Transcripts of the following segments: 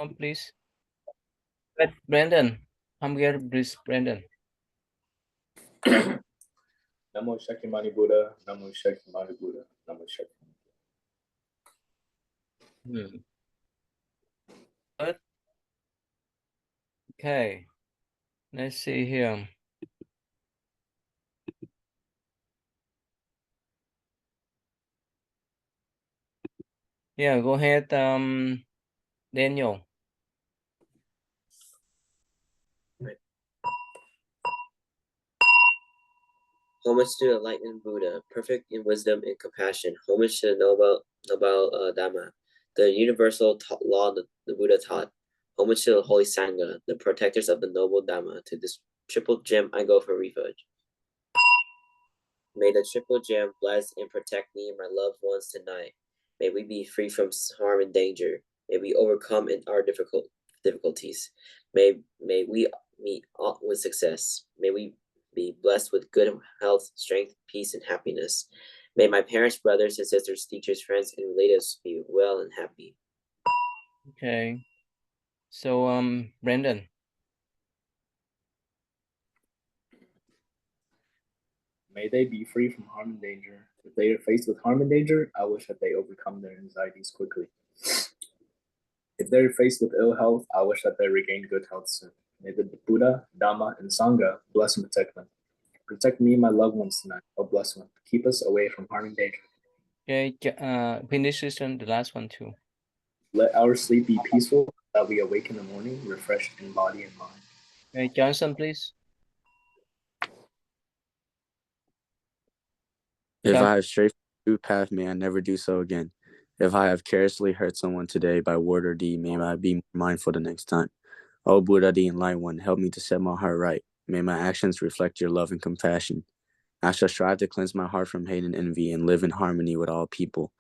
please. But Brandon, come here, please, Brandon. Namo Shakyamuni Buddha, Namo Shakyamuni Buddha, Namo Shakyamuni. Good. Okay, let's see here. Yeah, go ahead, Daniel. Homage to the enlightened Buddha, perfect in wisdom and compassion. Homage to the noble Dhamma, the universal law the Buddha taught. Homage to the holy Sangha, the protectors of the noble Dhamma. To this triple gem I go for refuge. May the triple gem bless and protect me and my loved ones tonight. May we be free from harm and danger. May we overcome our difficulties. May we meet with success. May we be blessed with good health, strength, peace, and happiness. May my parents, brothers and sisters, teachers, friends, and relatives be well and happy. Okay. So, Brandon. May they be free from harm and danger. If they are faced with harm and danger, I wish that they overcome their anxieties quickly. If they are faced with ill health, I wish that they regain good health soon. May the Buddha, Dhamma, and Sangha bless and protect them. Protect me and my loved ones tonight. Oh, bless one. Keep us away from harm and danger. Okay, finish this one, the last one too. Let our sleep be peaceful, that we awake in the morning, refreshed in body and mind. Okay, Johnson, please. If I have strayed from the true path, may I never do so again. If I have carelessly hurt someone today by word or deed, may I be mindful the next time. O Buddha, the Enlightened One, help me to set my heart right. May my actions reflect your love and compassion. I shall strive to cleanse my heart from hate and envy and live in harmony with all people.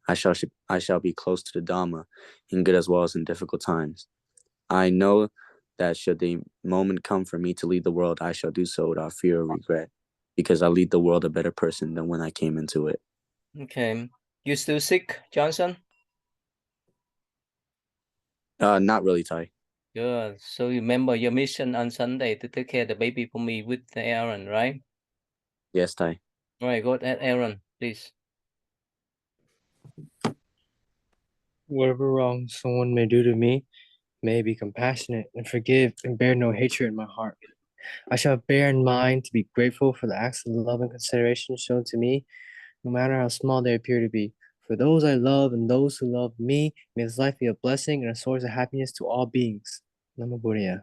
I shall be close to the Dhamma in good as well as in difficult times. I know that should the moment come for me to lead the world, I shall do so without fear or regret, because I lead the world a better person than when I came into it. Okay. You still sick, Johnson? Not really, Ty. Good. So you remember your mission on Sunday to take care of the baby for me with Aaron, right? Yes, Ty. All right, go ahead, Aaron, please. Whatever wrong someone may do to me, may I be compassionate and forgive and bear no hatred in my heart. I shall bear in mind to be grateful for the acts of love and consideration shown to me, no matter how small they appear to be. For those I love and those who love me, may this life be a blessing and a source of happiness to all beings. Namo Buddhaya.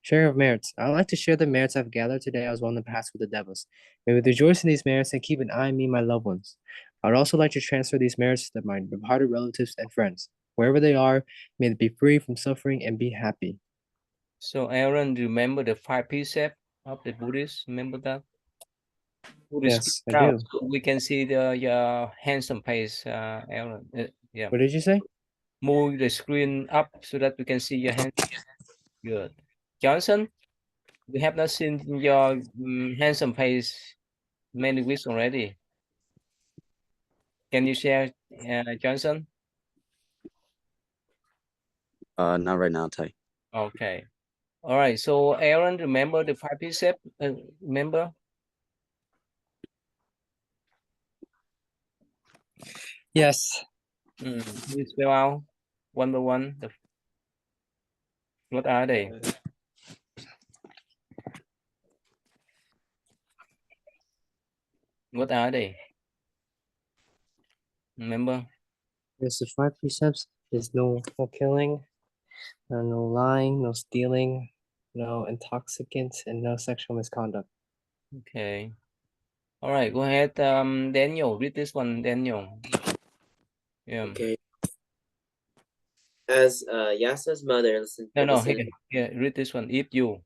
Share of merits. I would like to share the merits I've gathered today as one of the past with the devils. May we rejoice in these merits and keep an eye on me and my loved ones. I would also like to transfer these merits to my departed relatives and friends. Wherever they are, may they be free from suffering and be happy. So, Aaron, do you remember the 5 precepts of the Buddhists? Remember that? Yes, I do. We can see your handsome face, Aaron. Yeah. What did you say? Move the screen up so that we can see your hands. Good. Johnson, we have not seen your handsome face many weeks already. Can you share, Johnson? Not right now, Ty. Okay. All right. So, Aaron, remember the 5 precepts? Remember? Yes. Please spell out one by one. What are they? What are they? Remember? There's the 5 precepts. There's no killing, no lying, no stealing, no intoxicants, and no sexual misconduct. Okay. All right. Go ahead, Daniel. Read this one, Daniel. Yeah. Okay. As Yasa's mother listened. No. Here. Read this one. If you.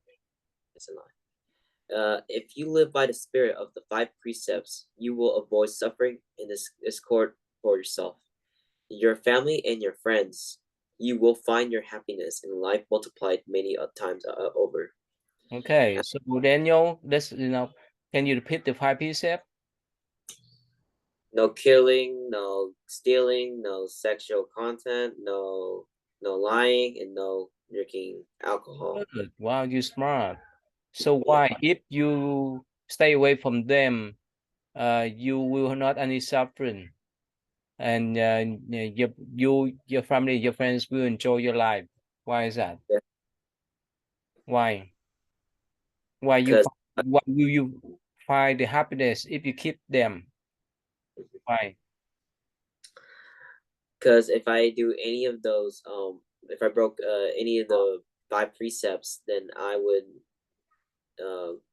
If you live by the spirit of the 5 precepts, you will avoid suffering in this discord for yourself, your family, and your friends. You will find your happiness in life multiplied many times over. Okay. So Daniel, can you repeat the 5 precepts? No killing, no stealing, no sexual content, no no lying, and no drinking alcohol. Good. Wow, you smart. So why, if you stay away from them, you will not any suffering, and your family, your friends will enjoy your life. Why is that? Yeah. Why? Why you? Because Why will you find the happiness if you keep them? Why? because if I do any of those, if I broke any of the 5 precepts, then I would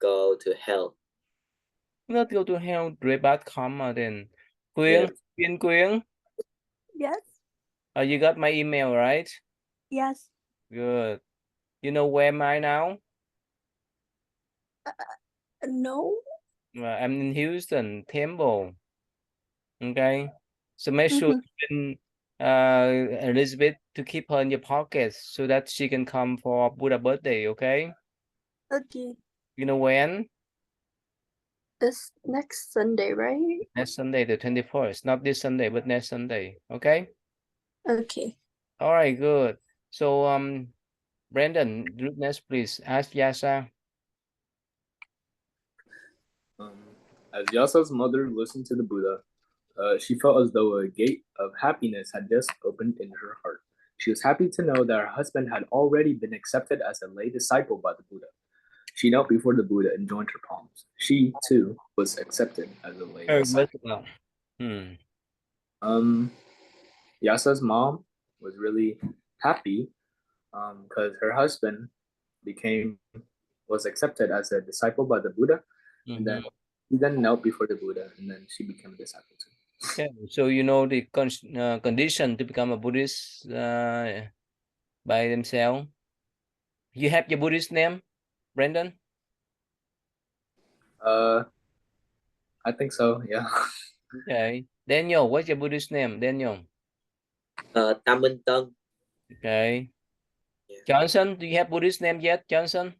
go to hell. Not go to hell, very bad karma then. Yeah. Quyên, Yes. you got my email, right? Yes. Good. You know where am I now? No. I'm in Houston, Temple. Okay. So make sure you Elizabeth to keep her in your pocket so that she can come for Buddha birthday, okay? Okay. You know when? This next Sunday, right? Next Sunday, the 21st. Not this Sunday, but next Sunday. Okay? Okay. All right, good. So Brandon, next please. Ask Yasa. As Yasa's mother listened to the Buddha, she felt as though a gate of happiness had just opened in her heart. She was happy to know that her husband had already been accepted as a lay disciple by the Buddha. She knelt before the Buddha and joined her palms. She, too, was accepted as a lay disciple. Yasa's mom was really happy because her husband was accepted as a disciple by the Buddha, and then he then knelt before the Buddha, and then she became a disciple too. Okay, so you know the condition to become a Buddhist by themselves. You have your Buddhist name, Brandon? I think so, yeah. Okay. Daniel, what's your Buddhist name, Daniel? Tam Minh Tân. Okay. Yeah. Johnson, do you have Buddhist name yet, Johnson?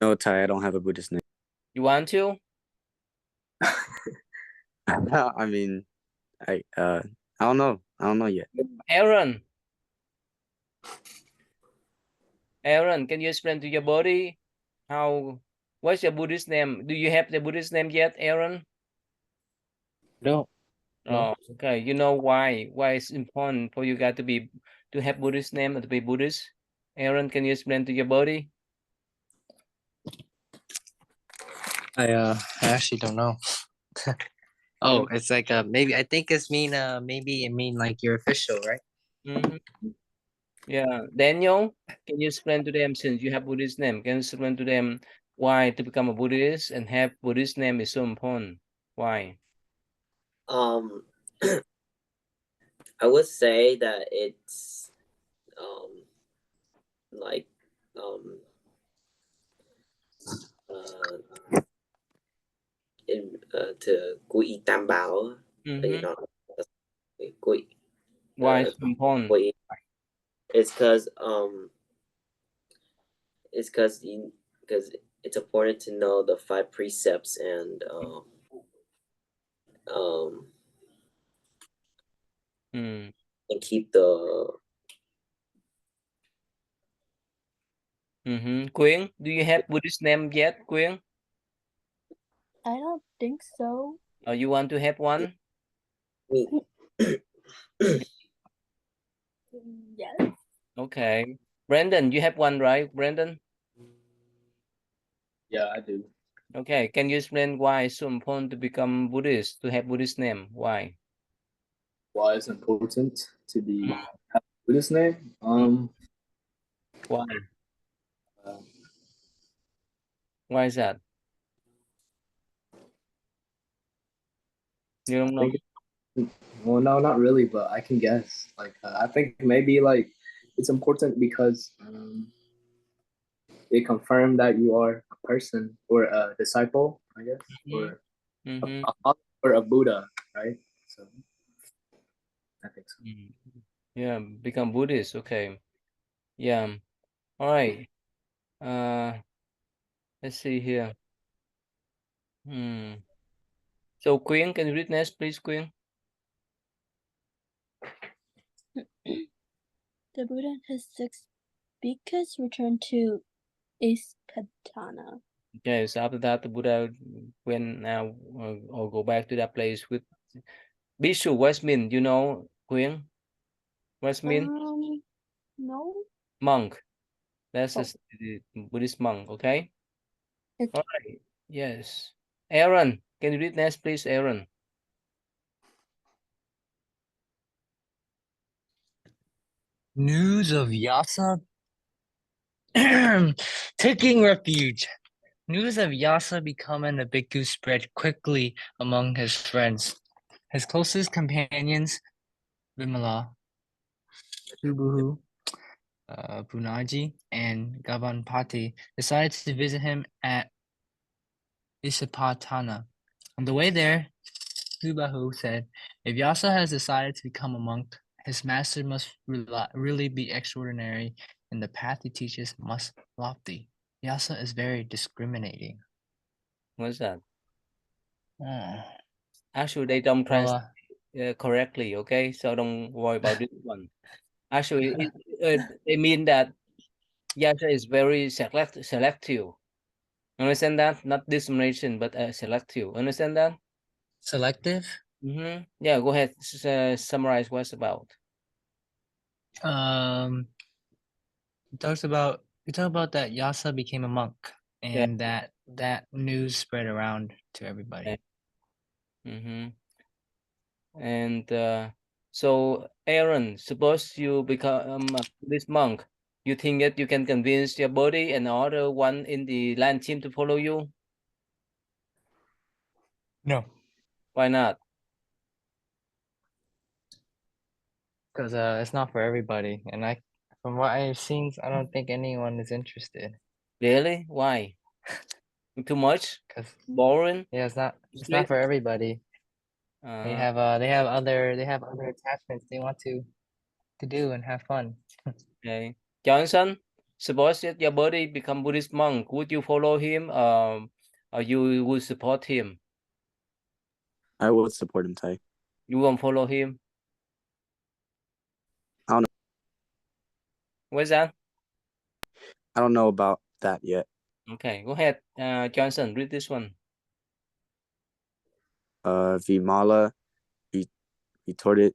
No, Ty, I don't have a Buddhist name. You want to? I mean, I don't know. I don't know yet. Aaron. Aaron, can you explain to your body what's your Buddhist name? Do you have the Buddhist name yet, Aaron? No. Oh, okay. You know why it's important for you guys to have Buddhist name and to be Buddhist? Aaron, can you explain to your body? I actually don't know. Oh, it's like maybe I think it's maybe it mean like you're official, right? Yeah. Daniel, can you explain to them, since you have Buddhist name, can you explain to them why to become a Buddhist and have Buddhist name is so important? Why? I would say that it's like to quy y tam bảo, you know, quy Why it's important? quy. It's because it's important to know the 5 precepts and and keep the Quyên, do you have Buddhist name yet, Quyên? I don't think so. You want to have one? Yes. Okay. Brandon, you have one, right, Brandon? Yeah, I do. Okay. Can you explain why it's so important to become Buddhist, to have Buddhist name? Why? Why it's important to have a Buddhist name? Why? Why is that? You don't know? Well, no, not really, but I can guess. Like, I think maybe like it's important because they confirm that you are a person or a disciple, I guess, or or a Buddha, right? So I think so. Yeah, become Buddhist. Okay. Yeah. All right. Let's see here. So Quyên, can you read next, please, Quyên? The Buddha and his 6 bhikkhus returned to Ispatana. Okay, so after that, the Buddha went now or go back to that place with Bhikshu. What mean? You know, Quyên? What mean? No. Monk. That's Oh. the Buddhist monk. Okay. Okay. All right. Yes. Aaron, can you read next, please, Aaron? News of Yasa taking refuge. News of Yasa becoming a bhikkhu spread quickly among his friends. His closest companions, Vimala, Subuhu, Punaji, and Gabanpati, decided to visit him at Isapatana. On the way there, Subahu said, "If Yasa has decided to become a monk, his master must really be extraordinary, and the path he teaches must lofty. Yasa is very discriminating." What's that? Oh. Actually, they don't Well, translate correctly. Okay, so don't worry about this one. Actually, they mean that Yasha is very selective. Understand that? Not discrimination, but selective. Understand that? selective. Yeah, go ahead. Summarize what's about. He talks about that Yasa became a monk, Yeah. and that news spread around to everybody. And so, Aaron, suppose you become this monk. You think that you can convince your body and other one in the land team to follow you? No, Why not? because it's not for everybody, and from what I've seen, I don't think anyone is interested. Really? Why? Too much? Because Boring? yeah, it's not for everybody. They have other attachments they want to do and have fun. Okay. Johnson, suppose that your body become Buddhist monk, would you follow him? Or you would support him? I would support him, Ty. You won't follow him? I don't know. What's that? I don't know about that yet. Okay, go ahead. Johnson, read this one. Vimala retorted,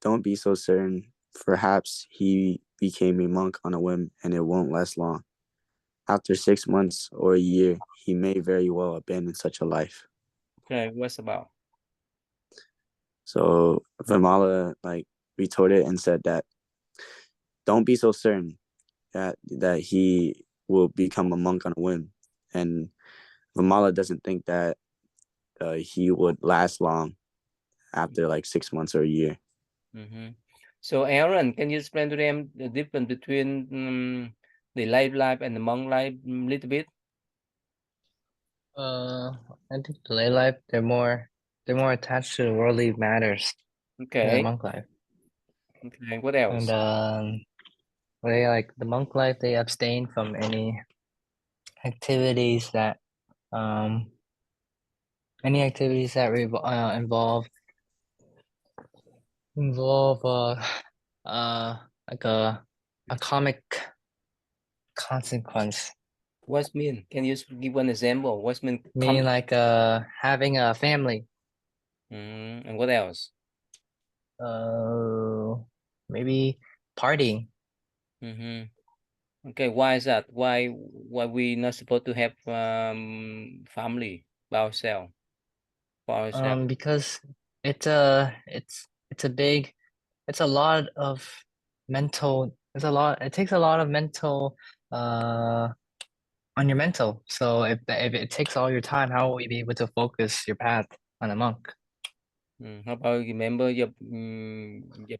"Don't be so certain. Perhaps he became a monk on a whim, and it won't last long. After 6 months or a year, he may very well abandon such a life." Okay, what's about? So Vimala retorted and said that, "Don't be so certain that he will become a monk on a whim." And Vimala doesn't think that he would last long after 6 months or a year. So, Aaron, can you explain to them the difference between the life and the monk life a little bit? I think the lay life they're more attached to the worldly matters than the Okay. monk life. Okay. What else? And they the monk life they abstain from any activities that involve like a comic consequence. What's mean? Can you give one example? What's mean? Meaning having a family. And what else? Maybe partying. Okay, why is that? Why we not supposed to have family by ourselves? Because it's a big, it's a lot of mental. It takes a lot of mental on your mental. So if it takes all your time, how will you be able to focus your path on a monk? How about remember your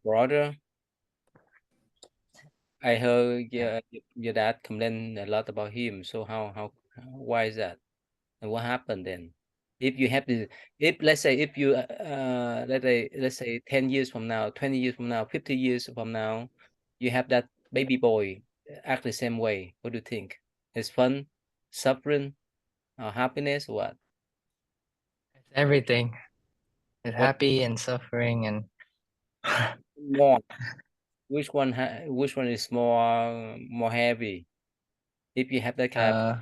brother? I heard your dad complain a lot about him. So why is that? And what happened then? If you have this, if let's say if you let's say 10 years from now, 20 years from now, 50 years from now, you have that baby boy act the same way. What do you think? It's fun, suffering, or happiness, or what? It's everything. It's What happy and suffering and more? Which one is more heavy? If you have that kind of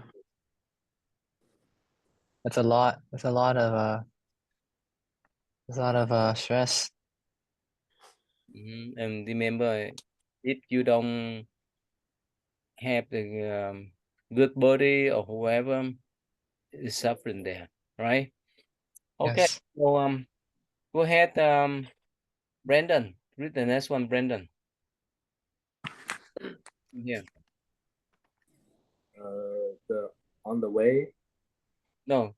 That's a lot. That's a lot of stress. and remember, if you don't have the good body or whoever is suffering there, right? Okay. Yes. So go ahead, Brandon. Read the next one, Brandon. Yeah. The on the way. No.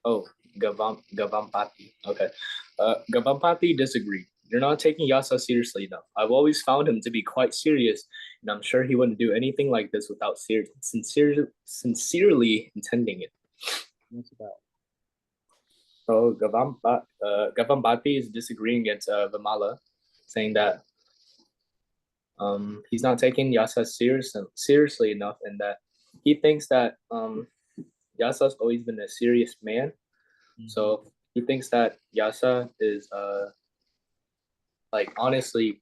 Oh, Gavampati. Okay. Gavampati disagreed. You're not taking Yasa seriously enough. I've always found him to be quite serious, and I'm sure he wouldn't do anything like this without sincerely intending it. What's about? So Gavampati is disagreeing against Vimala, saying that he's not taking Yasa seriously enough, and that he thinks that Yasa's always been a serious man. So he thinks that Yasa is like honestly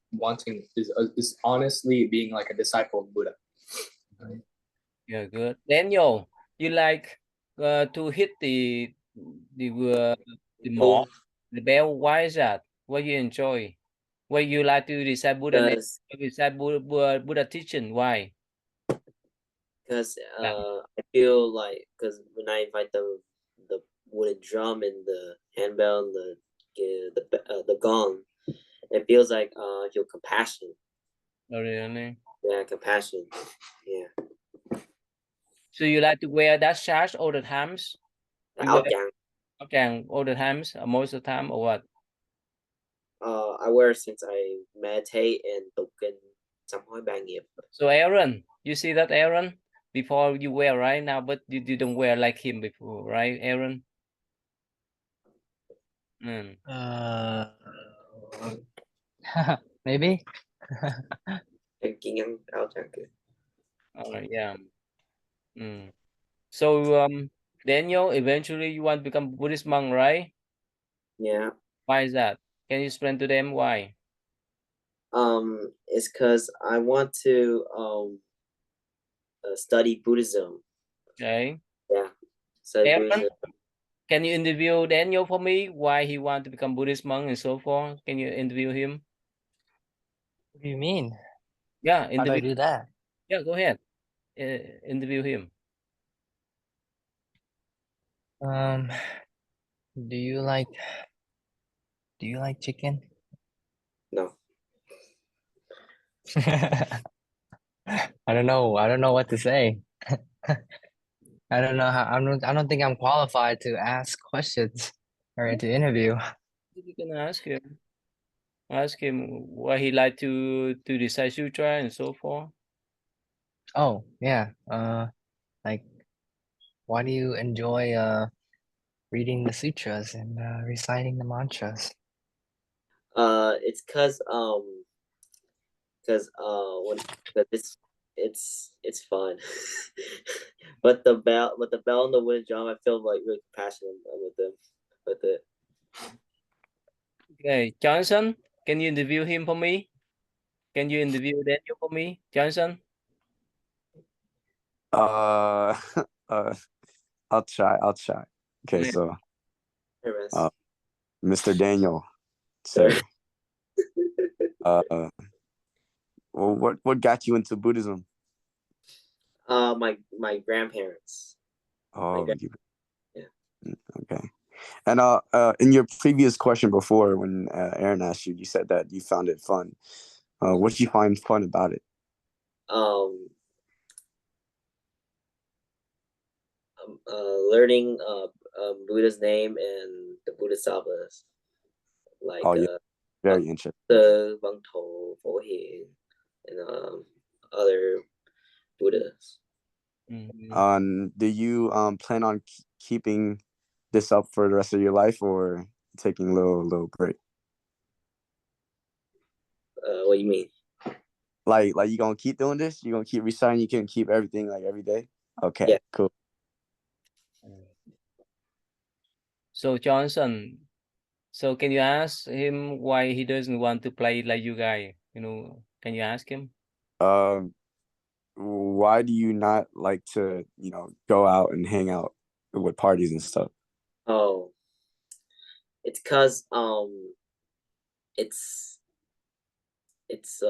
is honestly being like a disciple of Buddha. Yeah, good. Daniel, you like to hit the mark, the bell. Why is that? What you enjoy? Why you like to recite Buddha Buddha teaching? Why? Because I feel like when I invite the wooden drum and the handbell and the gong, it feels like I feel compassion. Oh, really? Yeah, compassion. Yeah. So you like to wear that sash all the times? You wear áo tràng all the times, most of the time, or what? I wear since I meditate and token samhoi ba nghiệp. So Aaron, you see that Aaron? Before you wear right now, but you don't wear like him before, right, Aaron? Maybe. Kinh ngắn áo tràng kìa. Yeah. So Daniel, eventually you want to become Buddhist monk, right? Yeah. Why is that? Can you explain to them why? It's because I want to study Buddhism. Okay. Yeah. Study Aaron, Buddhism. can you interview Daniel for me? Why he want to become Buddhist monk and so forth? Can you interview him? What do you mean? Yeah, How do I do that? Yeah, go ahead. Interview him. Do you like chicken? No. I don't know what to say. I don't know how. I don't think I'm qualified to ask questions or to interview. You can ask him. Ask him why he like to recite sutra and so forth. Oh yeah. Like, why do you enjoy reading the sutras and reciting the mantras? It's because when it's fun. but the bell and the wooden drum, I feel like really passionate with it. Okay, Johnson, can you interview him for me? Can you interview Daniel for me, Johnson? I'll try. Okay, so Mr. Daniel, sir. Well, what got you into Buddhism? My grandparents. Oh, yeah. Okay. And in your previous question before, when Aaron asked you, you said that you found it fun. What did you find fun about it? Learning Buddha's name and the Buddhist sabas, like very interesting. The Vang Thổ, Phổ Hiền, and other Buddhas. Do you plan on keeping this up for the rest of your life, or taking a little break? What do you mean? Like you gonna keep doing this? You gonna keep reciting? You can keep everything like every day? Okay, yeah. Cool. So Johnson, So can you ask him why he doesn't want to play like you guys? Can you ask him? Why do you not like to, go out and hang out with parties and stuff? Oh, it's cause it's it's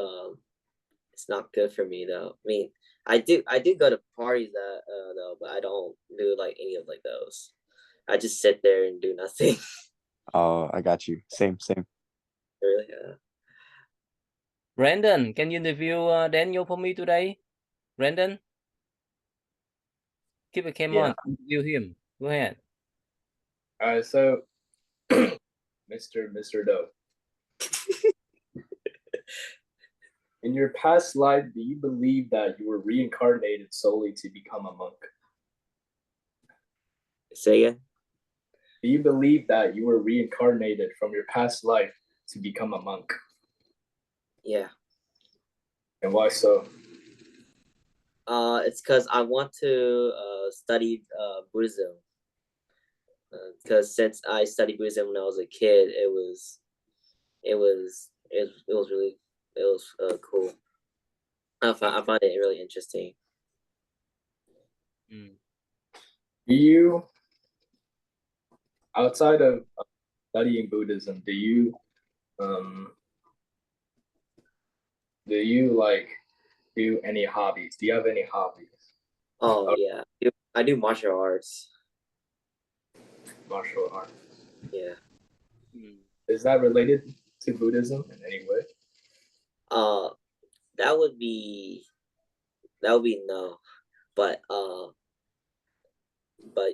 it's not good for me though. I mean, I do go to parties that though, but I don't do like any of like those. I just sit there and do nothing. Oh, I got you. Same. Really. Brandon, can you interview Daniel for me today? Brandon, keep a cam on. Interview him. Go ahead. All right, so Mr. Doe. In your past life, do you believe that you were reincarnated solely to become a monk? Say again. Do you believe that you were reincarnated from your past life to become a monk? Yeah. And why so? It's because I want to study Buddhism. Because since I studied Buddhism when I was a kid, it was really cool. I find it really interesting. Do you, outside of studying Buddhism, do you like do any hobbies? Do you have any hobbies? Oh yeah, I do martial arts. Martial arts. Yeah. Is that related to Buddhism in any way? That would be no, but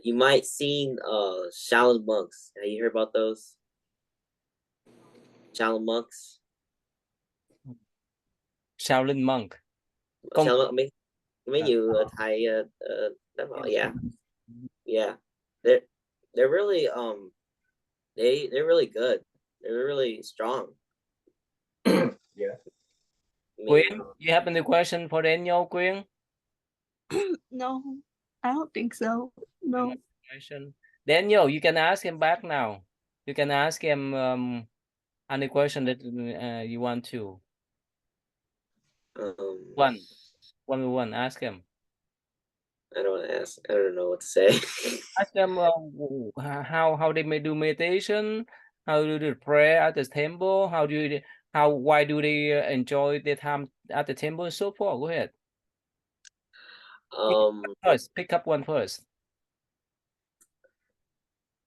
you might seen Shaolin monks. Have you heard about those Shaolin monks? Shaolin monk. Shaolin monk, mấy nhiều thầy yeah, they're really they're really good. They're really strong. Yeah. Quyên, you have any question for Daniel, Quyên? No, I don't think so. No. Question. Daniel, you can ask him back now. You can ask him any question that you want to. One. Ask him. I don't want to ask. I don't know what to say. Ask them how they may do meditation, how do they pray at the temple, why do they enjoy their time at the temple, and so forth. Go ahead. Pick up one first.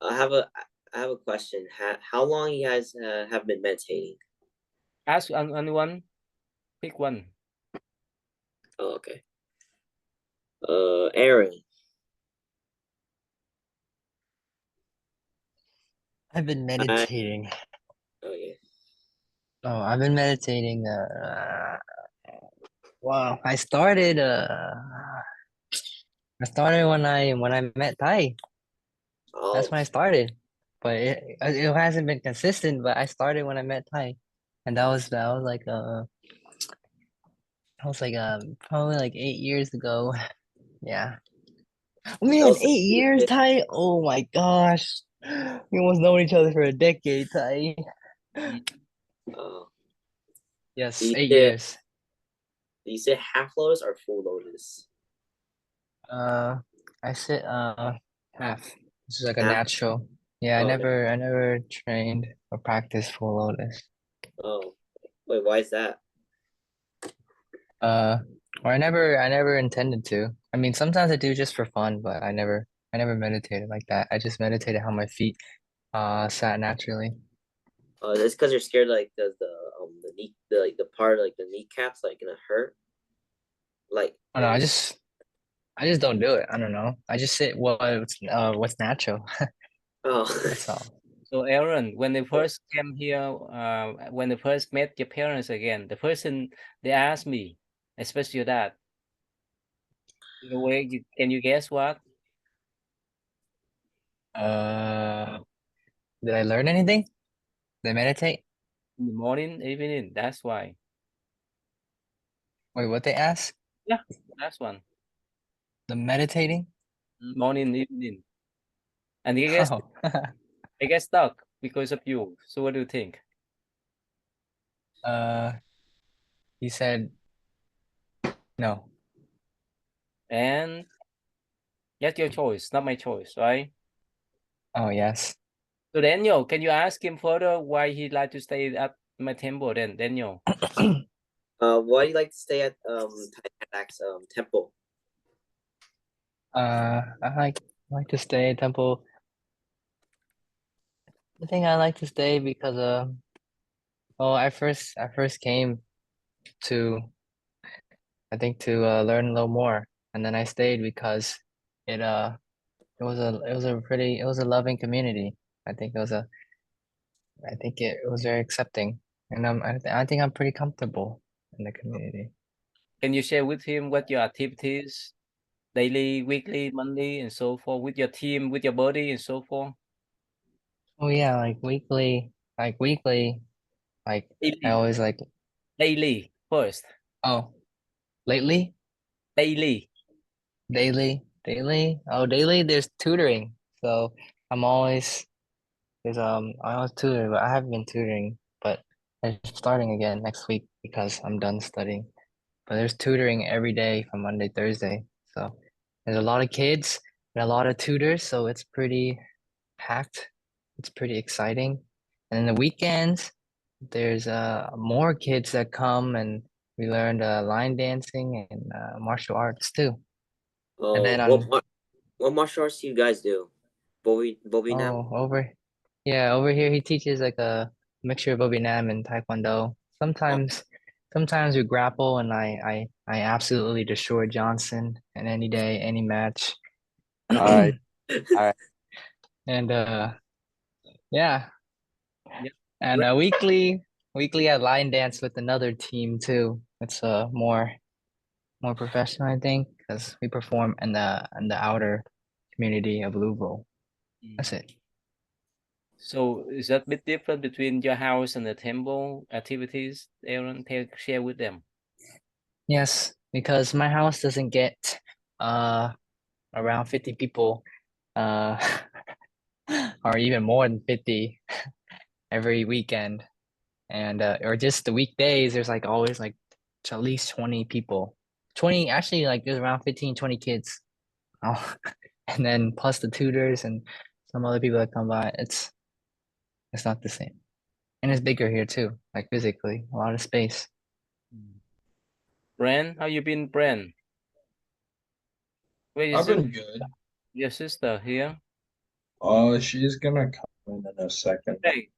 I have a question. How long you guys have been meditating? Ask anyone. Pick one. Oh, okay. Aaron. I've been meditating. Okay. Oh, I've been meditating. Wow, I started when I met Thai. That's when I started, but it hasn't been consistent. But I started when I met Thai, and that was probably like 8 years ago. Yeah. Man, 8 years, Thai. Oh my gosh, we almost known each other for a decade, Thai. Yes, 8 years. Do you say half lotus or full lotus? I sit half. This is like a Half? natural. Yeah, I never trained or practiced full lotus. Oh, wait, why is that? Or I never intended to. I mean, sometimes I do just for fun, but I never meditated like that. I just meditated how my feet sat naturally. That's because you're scared, like, does the knee, the part like the kneecaps like gonna hurt? Like, I don't know, I just don't do it. I don't know. I just sit what's natural. oh, That's all. So Aaron, when they first came here, when they first met your parents again, the person they asked me, especially your dad. In a way, can you guess what? Did I learn anything? Did I meditate? In the morning, evening. That's why. Wait, what they ask? Yeah, that's one. The meditating? Morning, evening. And they Oh. get stuck. because of you. So what do you think? He said no. And that's your choice, not my choice, right? Oh yes. So Daniel, can you ask him further why he like to stay at my temple then, Daniel? Why do you like to stay at Taitanak's temple? I like to stay at temple. I think I like to stay because well, I first came to I think to learn a little more, and then I stayed because it was a loving community. I think it was very accepting, and I think I'm pretty comfortable in the community. Can you share with him what your activities, daily, weekly, monthly, and so forth, with your team, with your body, and so forth? Oh yeah, like I Daily, always like daily first, oh lately daily. daily there's tutoring, so I'm always there's I always tutor, but I haven't been tutoring, but I'm starting again next week because I'm done studying. But there's tutoring every day from Monday, Thursday. So there's a lot of kids and a lot of tutors, so it's pretty packed. It's pretty exciting. And in the weekends, there's more kids that come and we learned line dancing and martial arts too. And then on What martial arts do you guys do? Bobby Nam? over here he teaches like a mixture of Nam and Taekwondo. Sometimes we grapple and I absolutely destroy Johnson and any day, any match. All right. All right. And yeah. Yeah. And weekly I line dance with another team too. It's more professional, I think, because we perform in the outer community of Louisville. That's it. So is that a bit different between your house and the temple activities? Aaron, share with them. Yes, because my house doesn't get around 50 people uh or even more than 50 every weekend. And or just the weekdays, there's like always like at least 20 people. 20 actually like there's around 15, 20 kids. Oh, and then plus the tutors and some other people that come by. It's not the same. And it's bigger here too, like physically, a lot of space. Bren, how you been, Bren? Where I've is been good. your sister here? She's gonna come in a second. Hey,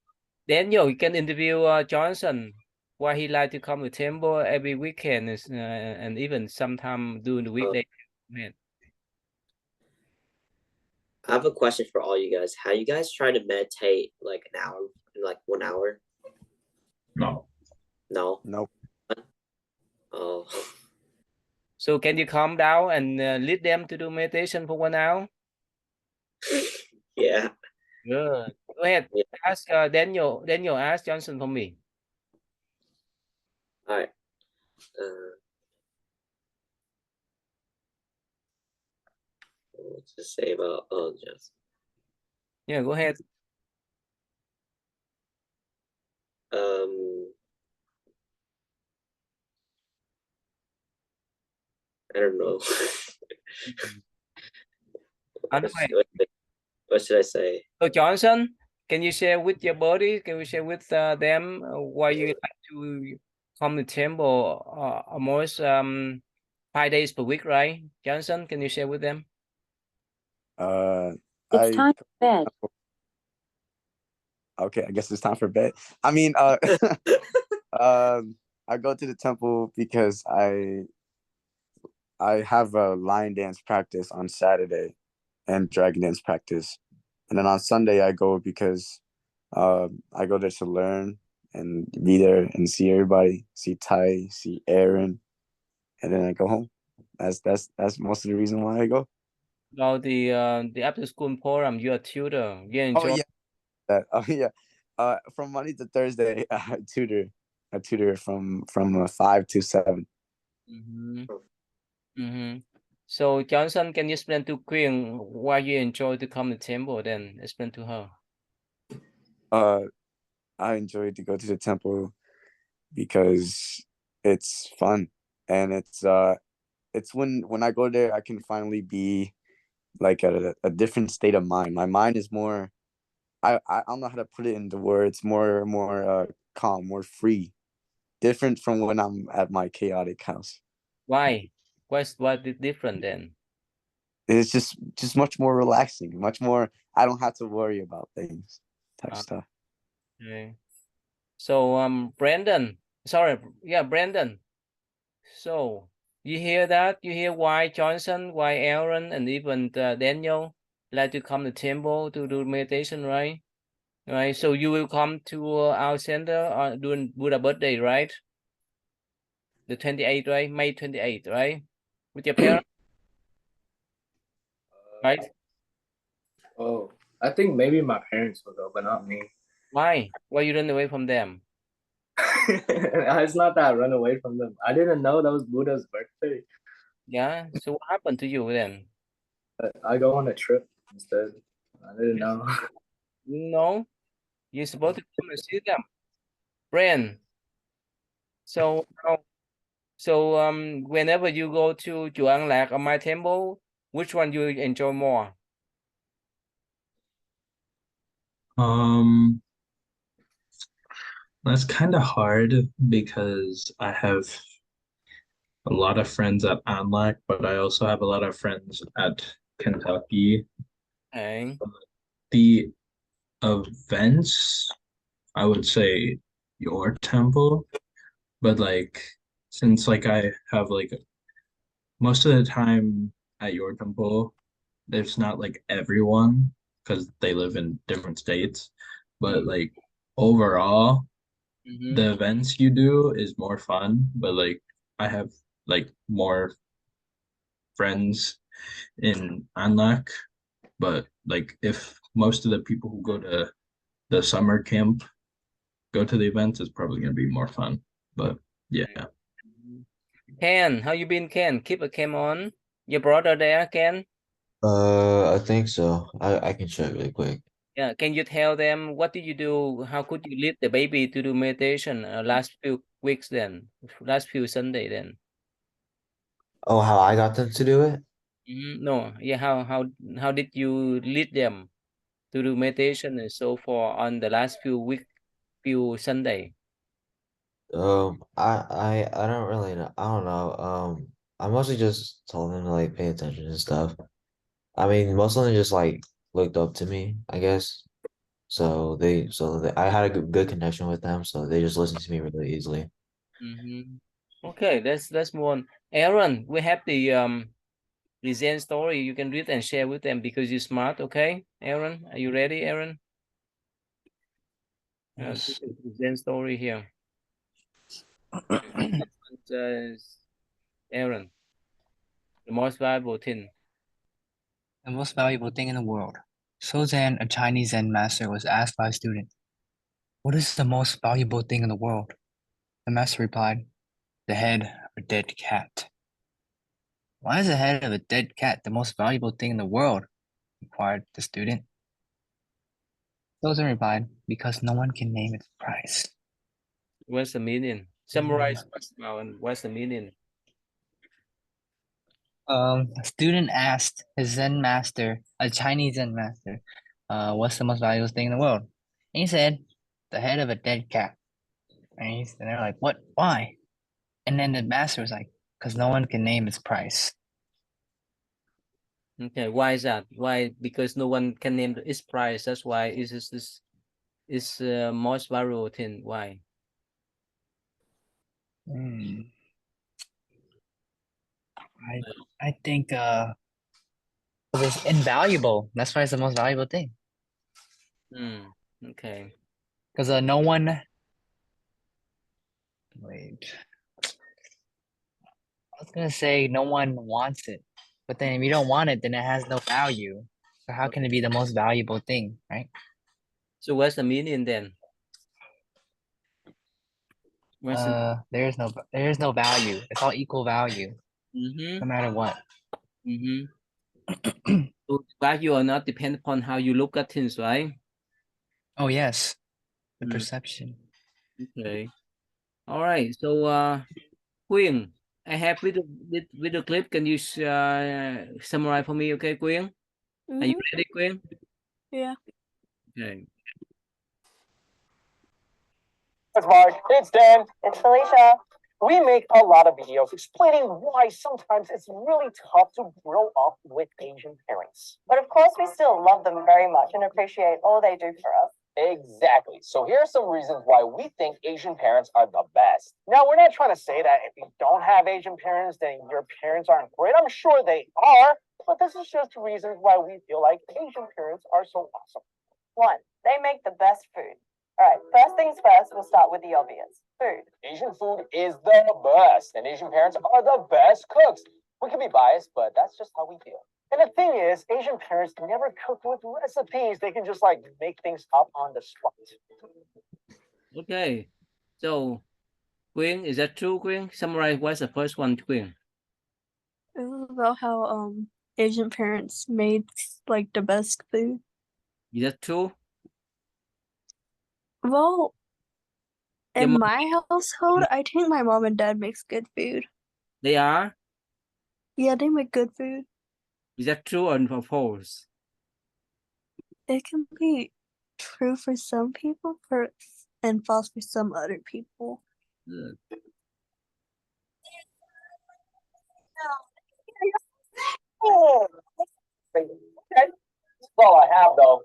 Daniel, you can interview Johnson. Why he like to come to temple every weekend is, and even sometime during the weekday. Man. I have a question for all you guys. Have you guys tried to meditate like an hour, like 1 hour? No. No. Nope. Oh. So can you calm down and lead them to do meditation for 1 hour? Yeah. Good. Go ahead. Yeah. Ask Daniel. Daniel, ask Johnson for me. All right. What's to say about just Yeah, go ahead. I don't know. Anyway, what should I say? so Johnson, can you share with your body? Can we share with them why you like to come to temple almost 5 days per week, right? Johnson, can you share with them? It's time for bed. Okay, I guess it's time for bed. I mean, I go to the temple because I have a line dance practice on Saturday and dragon dance practice. And then on Sunday I go because I go there to learn and be there and see everybody, see Ty, see Aaron, and then I go home. That's most of the reason why I go. About the after school program, you're a tutor. You enjoy. Oh yeah, from Monday to Thursday, I tutor from 5 to 7. So Johnson, can you explain to Queen why you enjoy to come to temple? Then explain to her. I enjoy to go to the temple because it's fun, and it's when I go there I can finally be like a different state of mind. My mind is more, I don't know how to put it into words, more calm, more free, different from when I'm at my chaotic house. Why? What is different then? It's just much more relaxing, much more, I don't have to worry about things type Uh, stuff. okay. So Brandon, sorry, yeah, Brandon. So you hear that? You hear why Johnson, why Aaron, and even Daniel like to come to temple to do meditation, right? Right. So you will come to our center during Buddha birthday, right? The 28th, right? May 28th, right? With your parents, right? Oh, I think maybe my parents will go, but not me. Why? Why you run away from them? It's not that I run away from them. I didn't know that was Buddha's birthday. Yeah. So what happened to you then? I go on a trip instead. I didn't know. No, you're supposed to come and see them, friend. So whenever you go to Chuang Lak or my temple, which one you enjoy more? Um, that's kind of hard because I have a lot of friends at Anlac, but I also have a lot of friends at Kentucky. Okay. The events, I would say your temple, but like since like I have like most of the time at your temple, there's not like everyone because they live in different states, but like overall, Mm-hmm. the events you do is more fun, but like I have like more friends in Anlac, but like if most of the people who go to the summer camp go to the events, it's probably gonna be more fun. But yeah. Ken, how you been, Ken? Keep a cam on. Your brother there, Ken? I think so. I can check really quick. Yeah. Can you tell them what did you do? How could you lead the baby to do meditation last few weeks then? Last few Sunday then? Oh, how I got them to do it? No. Yeah. How did you lead them to do meditation and so forth on the last few Sunday? I don't really know. I don't know. I mostly just told them to like pay attention and stuff. I mean, most of them just like looked up to me, I guess. I had a good connection with them, so they just listened to me really easily. Mm-hmm. Okay, let's move on. Aaron, we have the Zen story. You can read and share with them because you're smart. Okay, Aaron, are you ready, Aaron? Yes. This is the Zen story here. uh, Aaron, the most valuable thing. The most valuable thing in the world. So Zen, a Chinese Zen master, was asked by a student, "What is the most valuable thing in the world?" The master replied, "The head of a dead cat." "Why is the head of a dead cat the most valuable thing in the world?" inquired the student. So Zen replied, "Because no one can name its price." What's the meaning? Summarize what's the meaning? A student asked his Zen master, a Chinese Zen master, what's the most valuable thing in the world? And he said, "The head of a dead cat." And they're like, "What? Why?" And then the master was like, "Because no one can name its price." Okay, why is that? Why? Because no one can name its price. That's why this is most valuable thing. Why? Hmm. I think it's invaluable. That's why it's the most valuable thing. Okay. Because no one. Wait. I was gonna say no one wants it, but then if you don't want it, then it has no value. So how can it be the most valuable thing, right? So what's the meaning then? What's the There's no value. It's all equal value, mm-hmm. no matter what. Mm-hmm. So value or not depend upon how you look at things, right? Oh yes. and perception. Okay. All right. So, Quyên, I have video clip. Can you summarize for me? Okay, Quyên? Are you ready, Quyên? Yeah. Okay. It's Mark. It's Dan. It's Felicia. We make a lot of videos explaining why sometimes it's really tough to grow up with Asian parents. But of course, we still love them very much and appreciate all they do for us. Exactly. So here are some reasons why we think Asian parents are the best. Now, we're not trying to say that if you don't have Asian parents, then your parents aren't great. I'm sure they are. But this is just reasons why we feel like Asian parents are so awesome. 1, they make the best food. All right, first things first, we'll start with the obvious. Food. Asian food is the best, and Asian parents are the best cooks. We can be biased, but that's just how we feel. And the thing is, Asian parents never cook with recipes. They can just like make things up on the spot. Okay. So, Quyên, is that true, Quyên? Summarize what's the first one, Quyên? It was about how Asian parents made like the best food. Is that true? Well, Your in mom- my household, I think my mom and dad makes good food. They are? Yeah, they make good food. Is that true or false? It can be true for some people and false for some other people. Good. Okay, that's all I have though.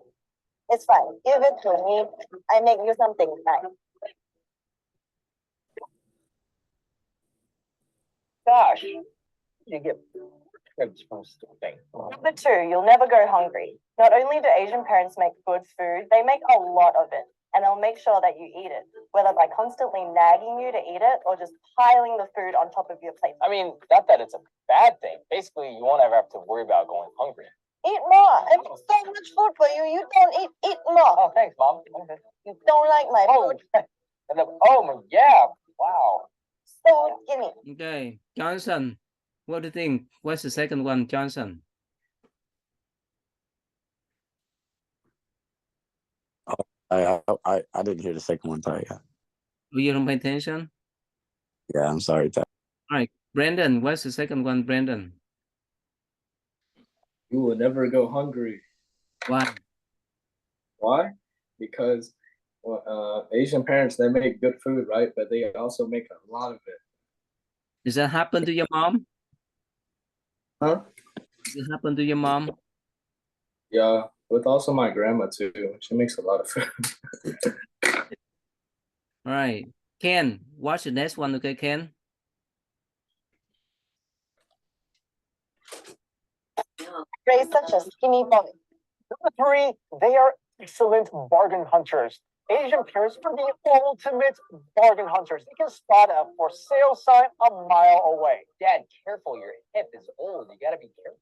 It's fine. Give it to me. I make you something nice. Gosh, you get trips from something. Number 2, you'll never go hungry. Not only do Asian parents make good food, they make a lot of it. And they'll make sure that you eat it, whether by constantly nagging you to eat it or just piling the food on top of your plate. I mean, not that it's a bad thing. Basically, you won't ever have to worry about going hungry. Eat more. I make so much food for you. You don't eat. Eat more. Oh, thanks, Mom. Okay. You don't like my food. And then, oh, yeah. Wow. So gimme. Okay. Johnson, what do you think? What's the second one, Johnson? I didn't hear the second one. Sorry. You don't pay attention? Yeah, I'm sorry. All right. Brandon, what's the second one, Brandon? You will never go hungry. Why? Why? Because Asian parents, they make good food, right? But they also make a lot of it. Does that happen to your mom? Huh? Does it happen to your mom? Yeah, with also my grandma too. She makes a lot of food. All right. Ken, watch the next one, okay, Ken? Raise such a skinny boy. Number 3, they are excellent bargain hunters. Asian parents are the ultimate bargain hunters. They can spot a for sale sign a mile away. Dad, careful, your hip is old. You gotta be careful.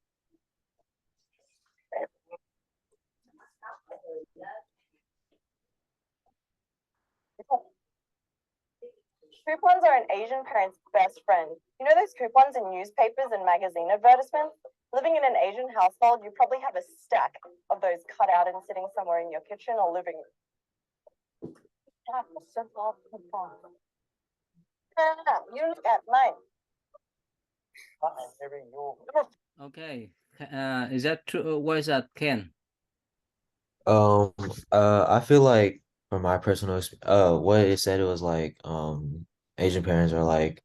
Coupons are an Asian parent's best friend. You know those coupons in newspapers and magazine advertisements? Living in an Asian household, you probably have a stack of those cut out and sitting somewhere in your kitchen or living room. You look at mine. Okay. Is that true? What is that, Ken? I feel like from my personal what it said, it was like Asian parents are like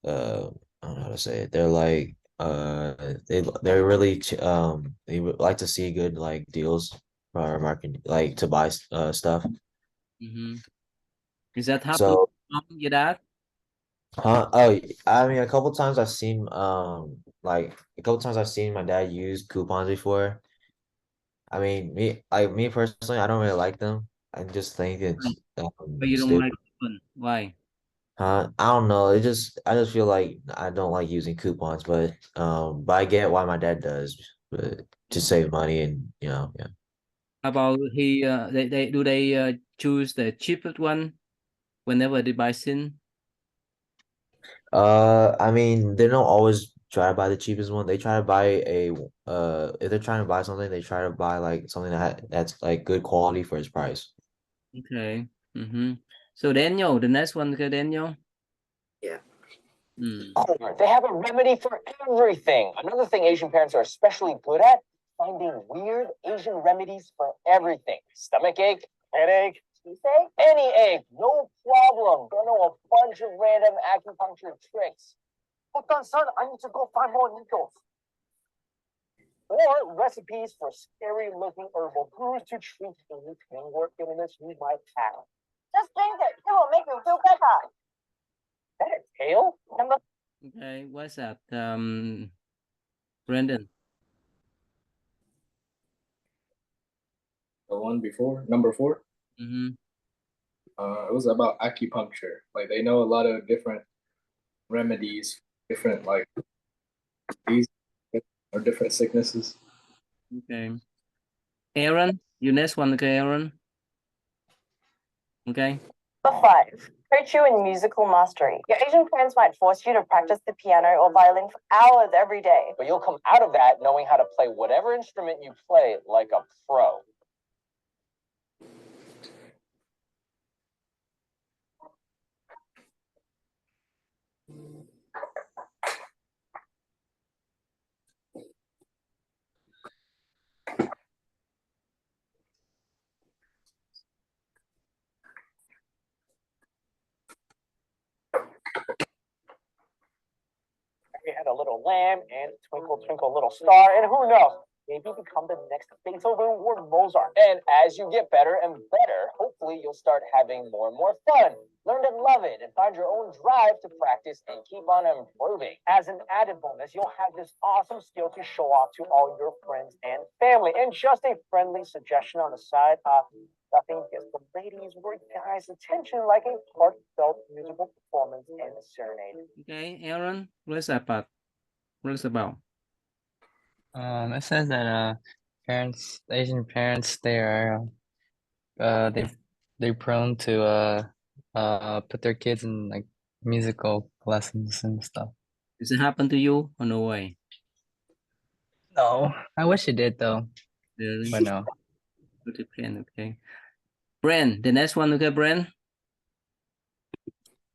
I don't know how to say it. They're like they're really they would like to see good like deals for marketing, like to buy stuff. Mm-hmm. Is that happening So to your dad? oh, I mean, a couple times I've seen my dad use coupons before. I mean, me personally, I don't really like them. I just think it's But you don't stupid. like coupon. Why? I don't know. I just feel like I don't like using coupons, but I get why my dad does, but to save money and yeah. How about they choose the cheapest one whenever they buy sin? I mean, they don't always try to buy the cheapest one. They try to buy if they're trying to buy something, they try to buy like something that's like good quality for its price. Okay. So Daniel, the next one, okay, Daniel. Yeah. They have a remedy for everything. Another thing Asian parents are especially good at, finding weird Asian remedies for everything. Stomach ache, headache, toothache, any ache, no problem. Gonna know a bunch of random acupuncture tricks. Hold on, son, I need to go find more needles. Or recipes for scary-looking herbal brews to treat any pain or illness you might have. Just drink it. It will make you feel better. Is that a tail? Number Okay, what's that? Brandon. The one before, number 4. Mm-hmm. It was about acupuncture. Like they know a lot of different remedies, different like these or different sicknesses. Okay. Aaron, you next one, okay, Aaron? Okay. Number 5. Coach you in musical mastery. Your Asian parents might force you to practice the piano or violin for hours every day. But you'll come out of that knowing how to play whatever instrument you play like a pro. We had a little lamb and twinkle, twinkle, little star, and who knows, maybe become the next Beethoven or Mozart. And as you get better and better, hopefully you'll start having more and more fun. Learn to love it and find your own drive to practice and keep on improving. As an added bonus, you'll have this awesome skill to show off to all your friends and family. And just a friendly suggestion on the side, nothing gets the ladies or guys' attention like a heartfelt musical performance and a serenade. Okay, Aaron, what's that about? What's about? It says that Asian parents, they're prone to put their kids in like musical lessons and stuff. Does it happen to you or no way? No, I wish it did though. Really? But no. It depends, okay. Brand, the next one, okay, Brand?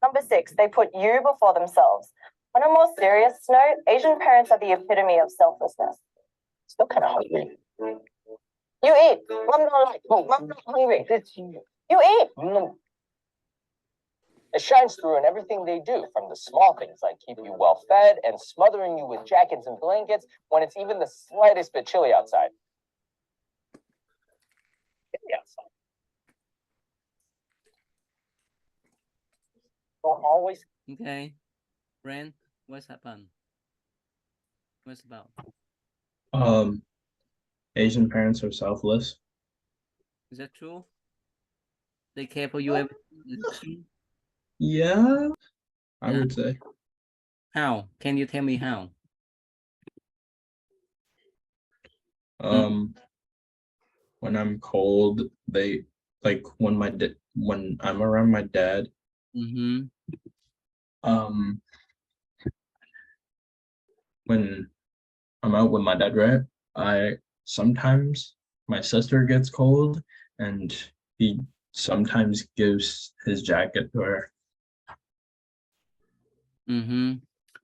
Number 6. They put you before themselves. On a more serious note, Asian parents are the epitome of selflessness. Still kind of hungry. You eat. Mom not like. Mom not hungry. You eat. It shines through in everything they do, from the small things like keeping you well fed and smothering you with jackets and blankets when it's even the slightest bit chilly outside. Don't always. Okay. Brand, what's happened? What's about? Asian parents are selfless. Is that true? They care for you everything? Yeah, I would say. How? Can you tell me how? When I'm cold, they like when I'm around my dad. When I'm out with my dad, right? Sometimes my sister gets cold and he sometimes gives his jacket to her.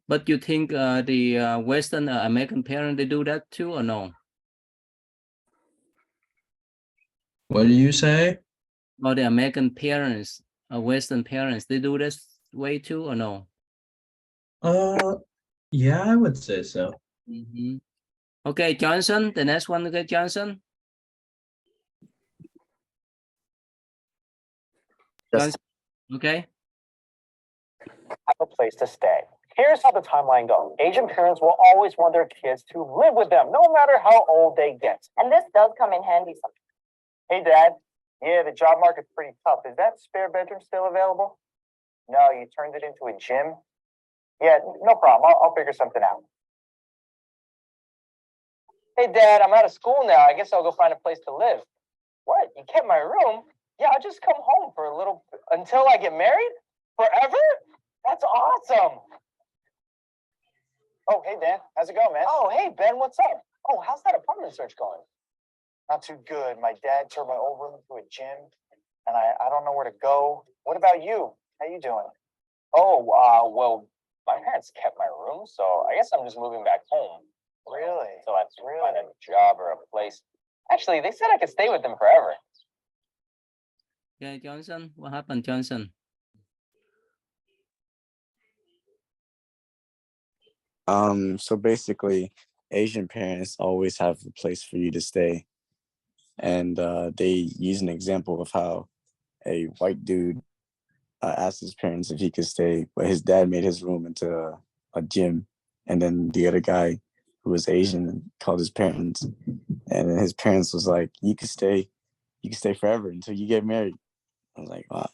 But you think the Western American parents, they do that too or no? What do you say? Or the American parents, Western parents, they do this way too or no? Yeah, I would say so. Okay, Johnson, the next one, okay, Johnson. Johnson, okay. Have a place to stay. Here's how the timeline goes. Asian parents will always want their kids to live with them, no matter how old they get. And this does come in handy sometimes. Hey, Dad. Yeah, the job market's pretty tough. Is that spare bedroom still available? No, you turned it into a gym? Yeah, no problem. I'll figure something out. Hey, Dad, I'm out of school now. I guess I'll go find a place to live. What? You kept my room? Yeah, I'll just come home for a little until I get married? Forever? That's awesome. Oh, hey, Dan. How's it going, man? Oh, hey, Ben. What's up? Oh, how's that apartment search going? Not too good. My dad turned my old room into a gym. and I don't know where to go. What about you? How you doing? Oh, well, my parents kept my room, so I guess I'm just moving back home. Really? So I find a job or a place. Actually, they said I could stay with them forever. Okay, Johnson, what happened, Johnson? So basically, Asian parents always have a place for you to stay. And they use an example of how a white dude asked his parents if he could stay, but his dad made his room into a gym. And then the other guy who was Asian called his parents, and then his parents was like, you can stay forever until you get married. I was like, wow.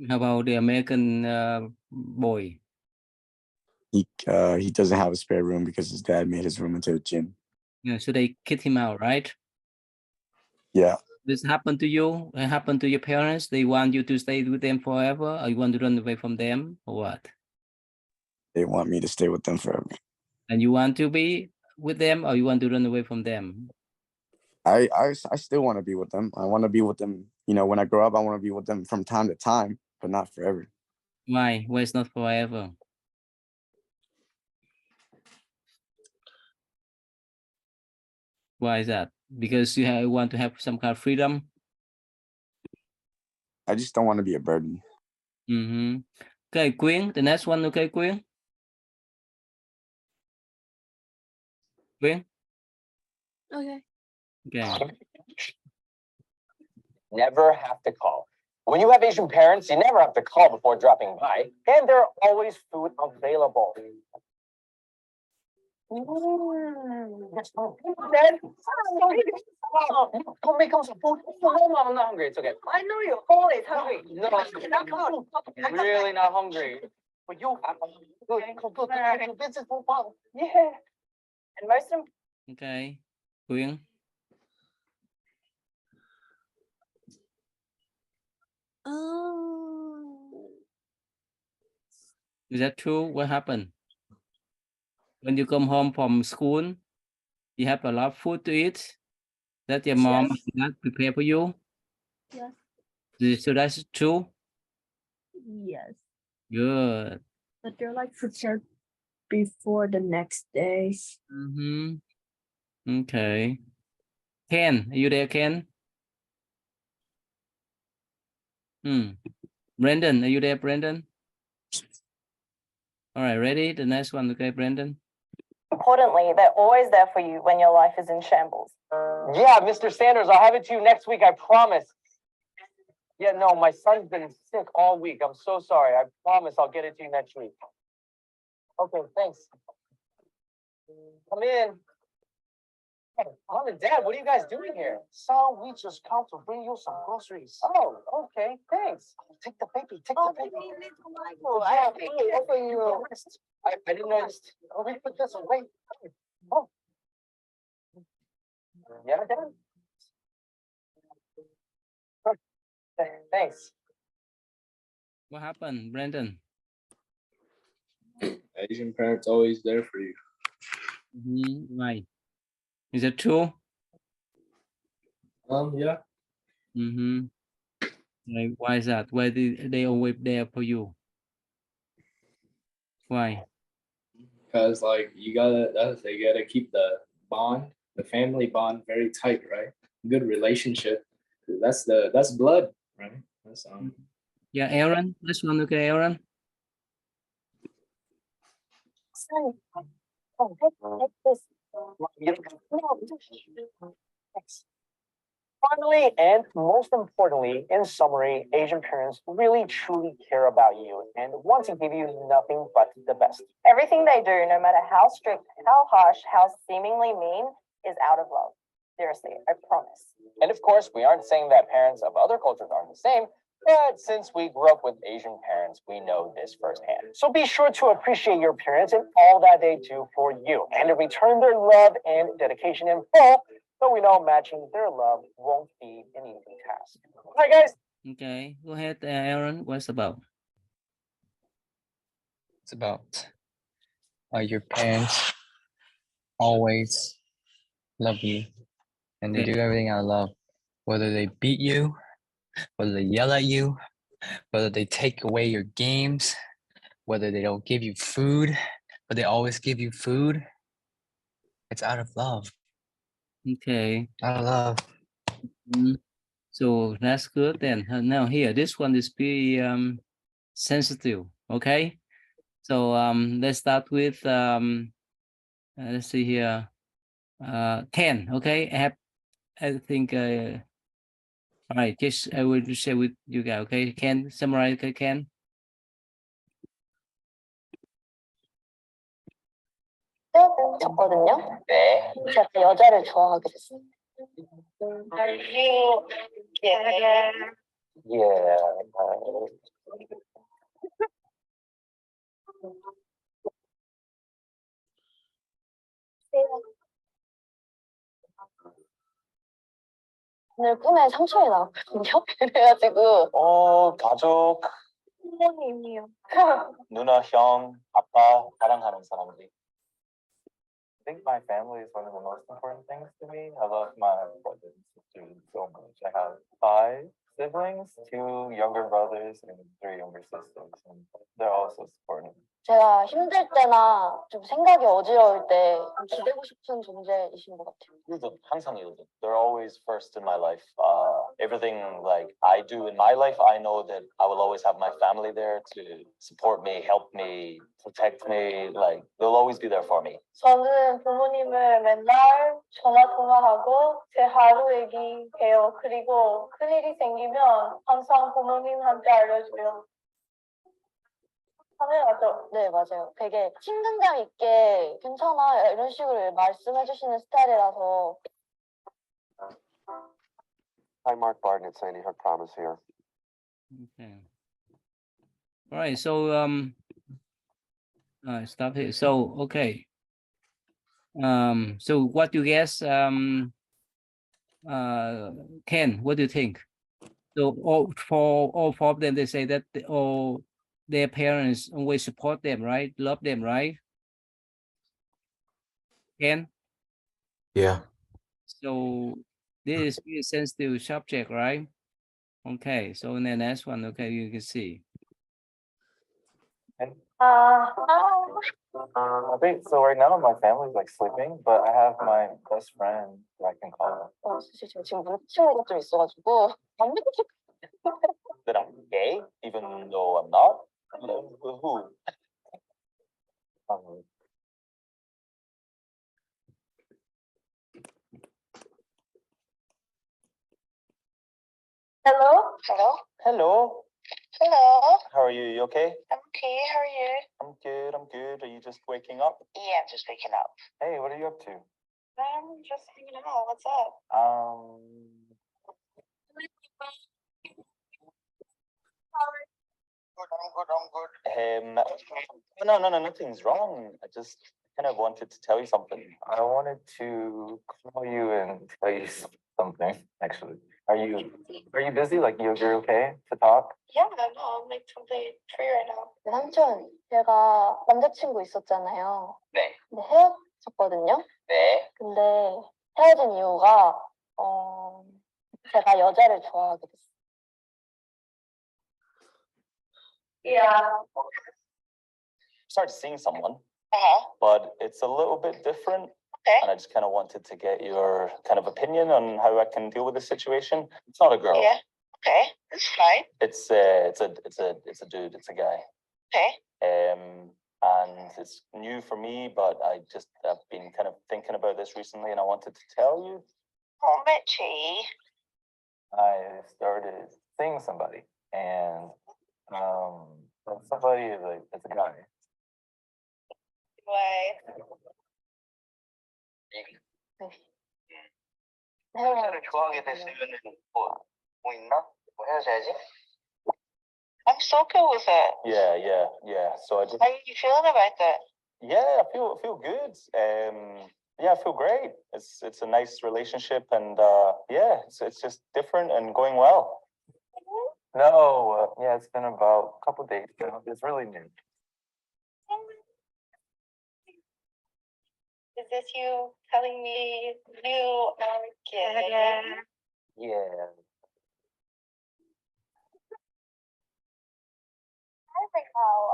How about the American boy? He doesn't have a spare room because his dad made his room into a gym. Yeah, so they kicked him out, right? Yeah. This happened to you? It happened to your parents? They want you to stay with them forever, or you want to run away from them, or what? They want me to stay with them forever. And you want to be with them, or you want to run away from them? I still want to be with them. I want to be with them. You know, when I grow up, I want to be with them from time to time, but not forever. Why? Why it's not forever? Why is that? Because you want to have some kind of freedom? I just don't want to be a burden. Mm-hmm. Okay, Quyên, the next one, okay, Quyên? Quyên? Okay. Okay. Never have to call. When you have Asian parents, you never have to call before dropping by, and there are always food available. Dad, go make him some food. No, I'm not hungry. It's okay. I know you're always hungry. No, I'm really not hungry. But you, yeah. And most of Okay. Quyên? Is that true? What happened? When you come home from school, you have a lot of food to eat that your mom Yes. did not prepare for you? Yes. So that's true? Yes. Good. But they're like prepared before the next day. Mm-hmm. Okay. Ken, are you there, Ken? Brendan, are you there, Brendan? All right, ready? The next one, okay, Brendan? importantly, they're always there for you when your life is in shambles. Yeah, Mr. Sanders, I'll have it to you next week. I promise. Yeah, no, my son's been sick all week. I'm so sorry. I promise I'll get it to you next week. Okay, thanks. Come in. Hey, Mom and Dad, what are you guys doing here? Son, we just come to bring you some groceries. Oh, okay, thanks. Take the baby, take the baby. Michael, Yeah, I didn't know this. Oh, we put this away. Oh. Yeah, Dad? Thanks. What happened, Brendan? Asian parents always there for you. Why? Is that true? Yeah. Like, why is that? Why they always there for you? Why? Because like they gotta keep the bond, the family bond very tight, right? Good relationship. That's blood, right? That's Yeah, Aaron. This one, okay, Aaron. Sorry. Oh, take this. Thanks. Finally, and most importantly, in summary, Asian parents really truly care about you and want to give you nothing but the best. Everything they do, no matter how strict, how harsh, how seemingly mean, is out of love. Seriously, I promise. And of course, we aren't saying that parents of other cultures aren't the same, but since we grew up with Asian parents, we know this firsthand. So be sure to appreciate your parents and all that they do for you, and to return their love and dedication in full. So we know matching their love won't be an easy task. All right, guys. Okay, go ahead, Aaron. What's about? It's about your parents always love you and they do everything out of love. Whether they beat you whether they yell at you, whether they take away your games, whether they don't give you food, but they always give you food. It's out of love. Okay. Out of love. So that's good. Then now here, this one is pretty sensitive. Okay. So let's start with let's see here. Ken. Okay. I think all right. Just I will share with you guys. Okay. Ken, summarize. Okay, Ken. 헤어졌거든요. 네. 제가 여자를 좋아하게 됐어요. Yeah. 오늘 꿈에 삼촌이 나왔거든요. 그래가지고 가족, 부모님이요. 누나, 형, 아빠, 사랑하는 사람들. I think my family is one of the most important things to me. I love my brothers and sisters so much. I have 5 siblings, 2 younger brothers and 3 younger sisters, and they're all so supportive. 제가 힘들 때나 좀 생각이 어지러울 때 기대고 싶은 존재이신 것 같아요. 항상 이러죠. They're always first in my life. Everything like I do in my life, I know that I will always have my family there to support me, help me, protect me. Like they'll always be there for me. 저는 부모님을 맨날 전화 통화하고 제 하루 얘기해요. 그리고 큰일이 생기면 항상 부모님한테 알려줘요. 당연하죠. 네, 맞아요. 되게 친근감 있게 괜찮아 이런 식으로 말씀해 주시는 스타일이라서. Hi, Mark Barton. It's Sandy Hook Thomas here. Okay. All right. So stop here. So okay. So what do you guess? Ken, what do you think? So all 4 of them, they say that all their parents always support them, right? Love them, right? Ken? Yeah. So this is a sensitive subject, right? Okay, so in the next one, okay, you can see. I think so. Right now, my family's like sleeping, but I have my best friend that I can call. 사실 제가 지금 눈치가 좀 있어가지고 안 믿고 That I'm gay, even though I'm not. Who? Hello? Hello? Hello. Hello? How are you? You okay? I'm okay, how are you? I'm good. I'm good. Are you just waking up? Yeah, I'm just waking up. Hey, what are you up to? I'm just hanging out. What's up? I'm good. No, nothing's wrong. I just kind of wanted to tell you something. I wanted to call you and tell you something, actually. Are you busy? Like you're okay to talk? Yeah, no, I'm like totally free right now. 삼촌, 제가 남자친구 있었잖아요. 네. 근데 헤어졌거든요. 네. 근데 헤어진 이유가 제가 여자를 좋아하게 됐어요. Yeah. Started seeing someone, but it's a little bit different. Okay. And I just kind of wanted to get your kind of opinion on how I can deal with the situation. It's not a girl. Yeah. Okay. That's fine. It's a dude. It's a guy. Okay. And it's new for me, but I've been kind of thinking about this recently, and I wanted to tell you. Oh, Mitchie. I started seeing somebody, and somebody is it's a guy. Way. 여자를 좋아하게 됐으면은 뭐 있나? 뭐 헤어져야지? I'm so okay with it. Yeah. So I just. How are you feeling about that? Yeah, I feel good. Yeah, I feel great. It's a nice relationship, and yeah, it's just different and going well. No, yeah, it's been about a couple days now. It's really new. Is this you telling me you are gay? Yeah.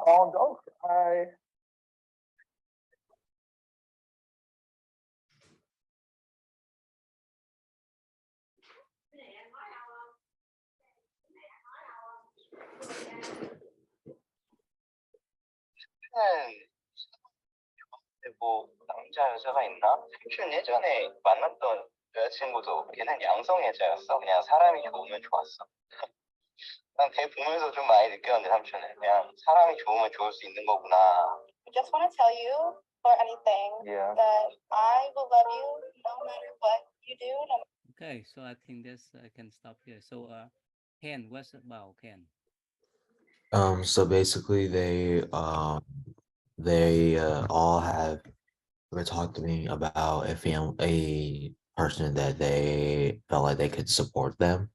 Oh, don't cry. 뭐 남자 여자가 있나? 준 예전에 만났던 여자친구도 걔는 양성 여자였어. 그냥 사람이 좋으면 좋았어. 난 걔 보면서 좀 많이 느꼈는데 삼촌은 그냥 사람이 좋으면 좋을 수 있는 거구나. I just want to tell you for anything that I will love you no matter what you do. Okay, so I think that's I can stop here. So Ken, what's about Ken? So basically they all were talking to me about a person that they felt like they could support them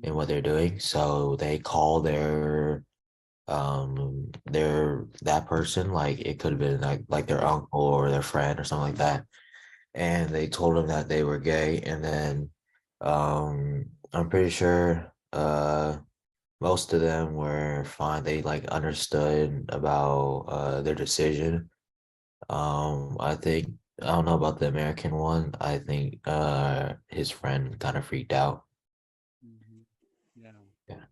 in what they're doing. So they call their that person, like it could have been like their uncle or their friend or something like that, and they told them that they were gay, and then I'm pretty sure most of them were fine. They like understood about their decision. I think I don't know about the American one. I think his friend kind of freaked out. Yeah. Yeah.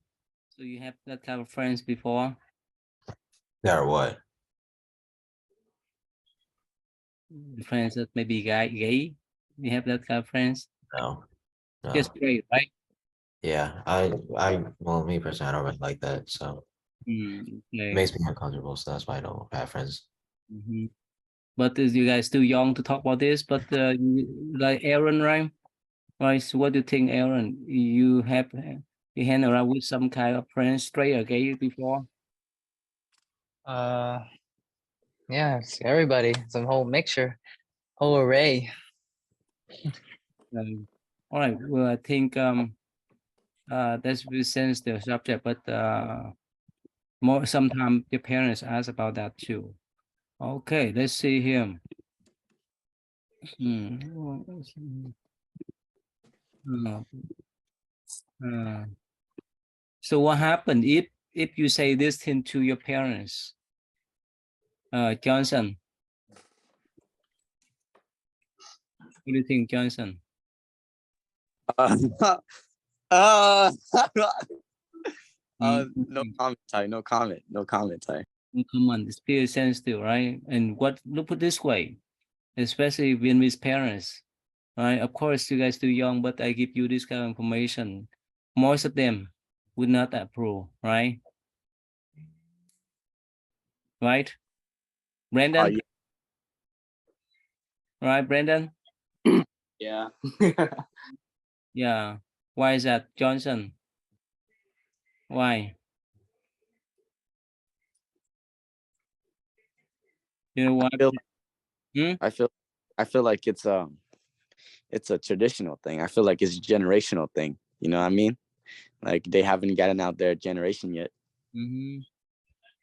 So you have that kind of friends before? Yeah, or what? Friends that maybe gay? You have that kind of friends? No. Just straight, right? Yeah, well, me personally, I don't really like that, so it Okay. makes me uncomfortable. So that's why I don't have friends. But you guys still young to talk about this. But like Aaron, right? Right. So what do you think, Aaron? You hang around with some kind of friends, straight or gay before? Yeah, it's everybody. It's a whole mixture, whole array. All right. Well, I think that's very sensitive subject, but more sometimes your parents ask about that too. Okay, let's see him. So what happened if you say this thing to your parents? Johnson. What do you think, Johnson? No comment, Ty. No comment. No comment, Ty. No comment. It's very sensitive, right? And look at this way, especially when with parents, right? Of course, you guys too young, but I give you this kind of information. Most of them would not approve, right? Right, Brandon? Yeah. Right, Brandon? Yeah. Yeah. Why is that, Johnson? Why? You know what? I feel like it's a traditional thing. I feel like it's a generational thing. You know what I mean? Like they haven't gotten out their generation yet.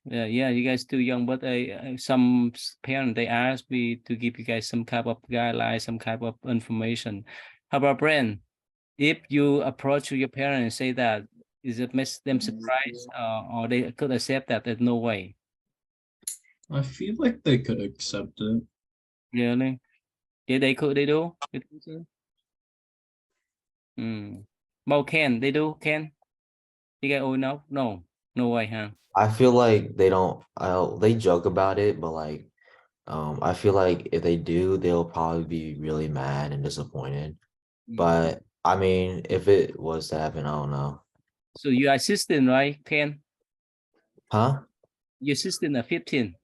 Yeah, you guys too young, but some parent they asked me to give you guys some kind of guidelines, some kind of information. How about Brand? If you approach your parents and say that, is it makes them surprised, or they could accept that? There's no way. I feel like they could accept it. Really? Yeah, they could. They do. You think so? Well, can they do? Can you get old enough? No, no way, huh? I feel like they don't. They joke about it, but like, I feel like if they do, they'll probably be really mad and disappointed. But I mean, if it was to happen, I don't know. So you are 16, right, Ken? Huh? Your 16 or 15?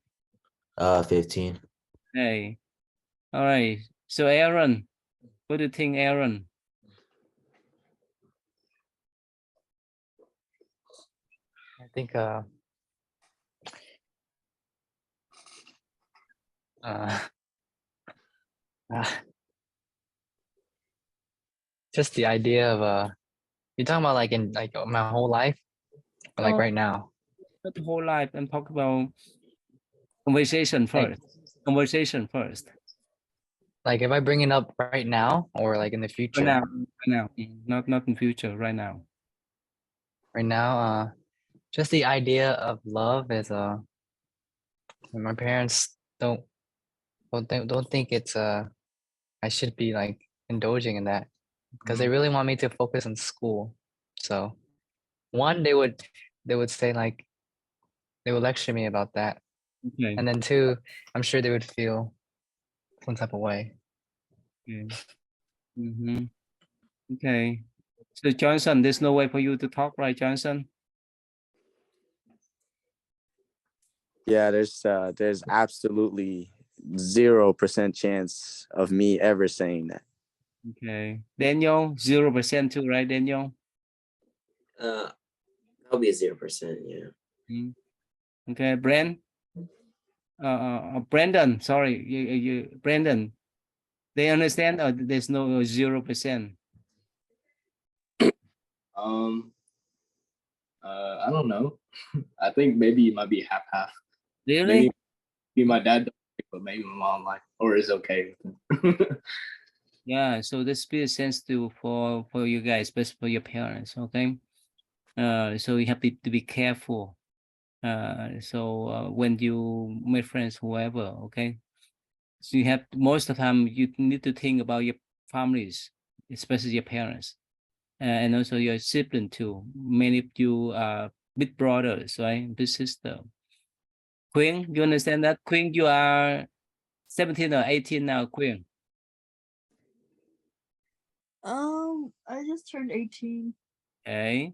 15. Hey, all right. So Aaron, what do you think, Aaron? I think just the idea of you're talking about like in like my whole life, or like right now. Not the whole life. I'm talking about conversation first. Conversation first. Like if I bring it up right now or like in the future. Right now, not in future. Right now. Right now, just the idea of love is my parents don't think it's I should be like indulging in that because they really want me to focus on school. So one, they would say like they would lecture me about that, Okay. and then two, I'm sure they would feel some type of way. Okay. Mm-hmm. Okay. So Johnson, there's no way for you to talk, right, Johnson? Yeah, there's absolutely 0% chance of me ever saying that. Okay. Daniel, 0% too, right, Daniel? I'll be a 0%. Yeah. Mm. Okay, Brandon, sorry, Brandon. They understand or there's no 0%? I don't know. I think maybe it might be half. Really? Maybe my dad, don't like, but maybe my mom like, or is okay with it. Yeah, so this be sensitive for you guys, but for your parents, okay? So you have to be careful. So when you make friends, whoever, okay? So you have most of the time you need to think about your families, especially your parents, and also your sibling too. Many of you are big brothers, right? Big sister. Queen, you understand that? Queen, you are 17 or 18 now, Queen. I just turned 18. Okay.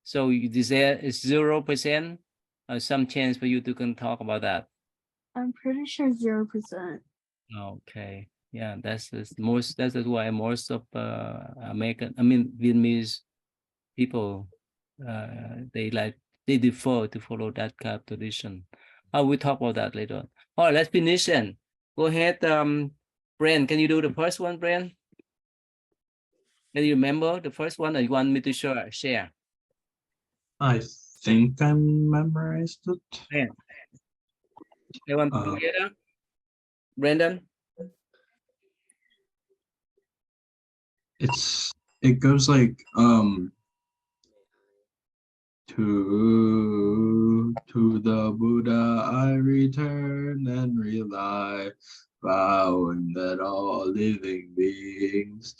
So you desire is 0%, some chance for you to can talk about that. I'm pretty sure 0%. Okay. Yeah, that's why most of Vietnamese people they defer to follow that kind of tradition. We talk about that later on. All right, let's finish then. Go ahead, Brand. Can you do the first one, Brand? Can you remember the first one, or you want me to share? I think I memorized it. Yeah. Everyone together? Brandon? It goes like to the Buddha I return and rely, vowing that all living beings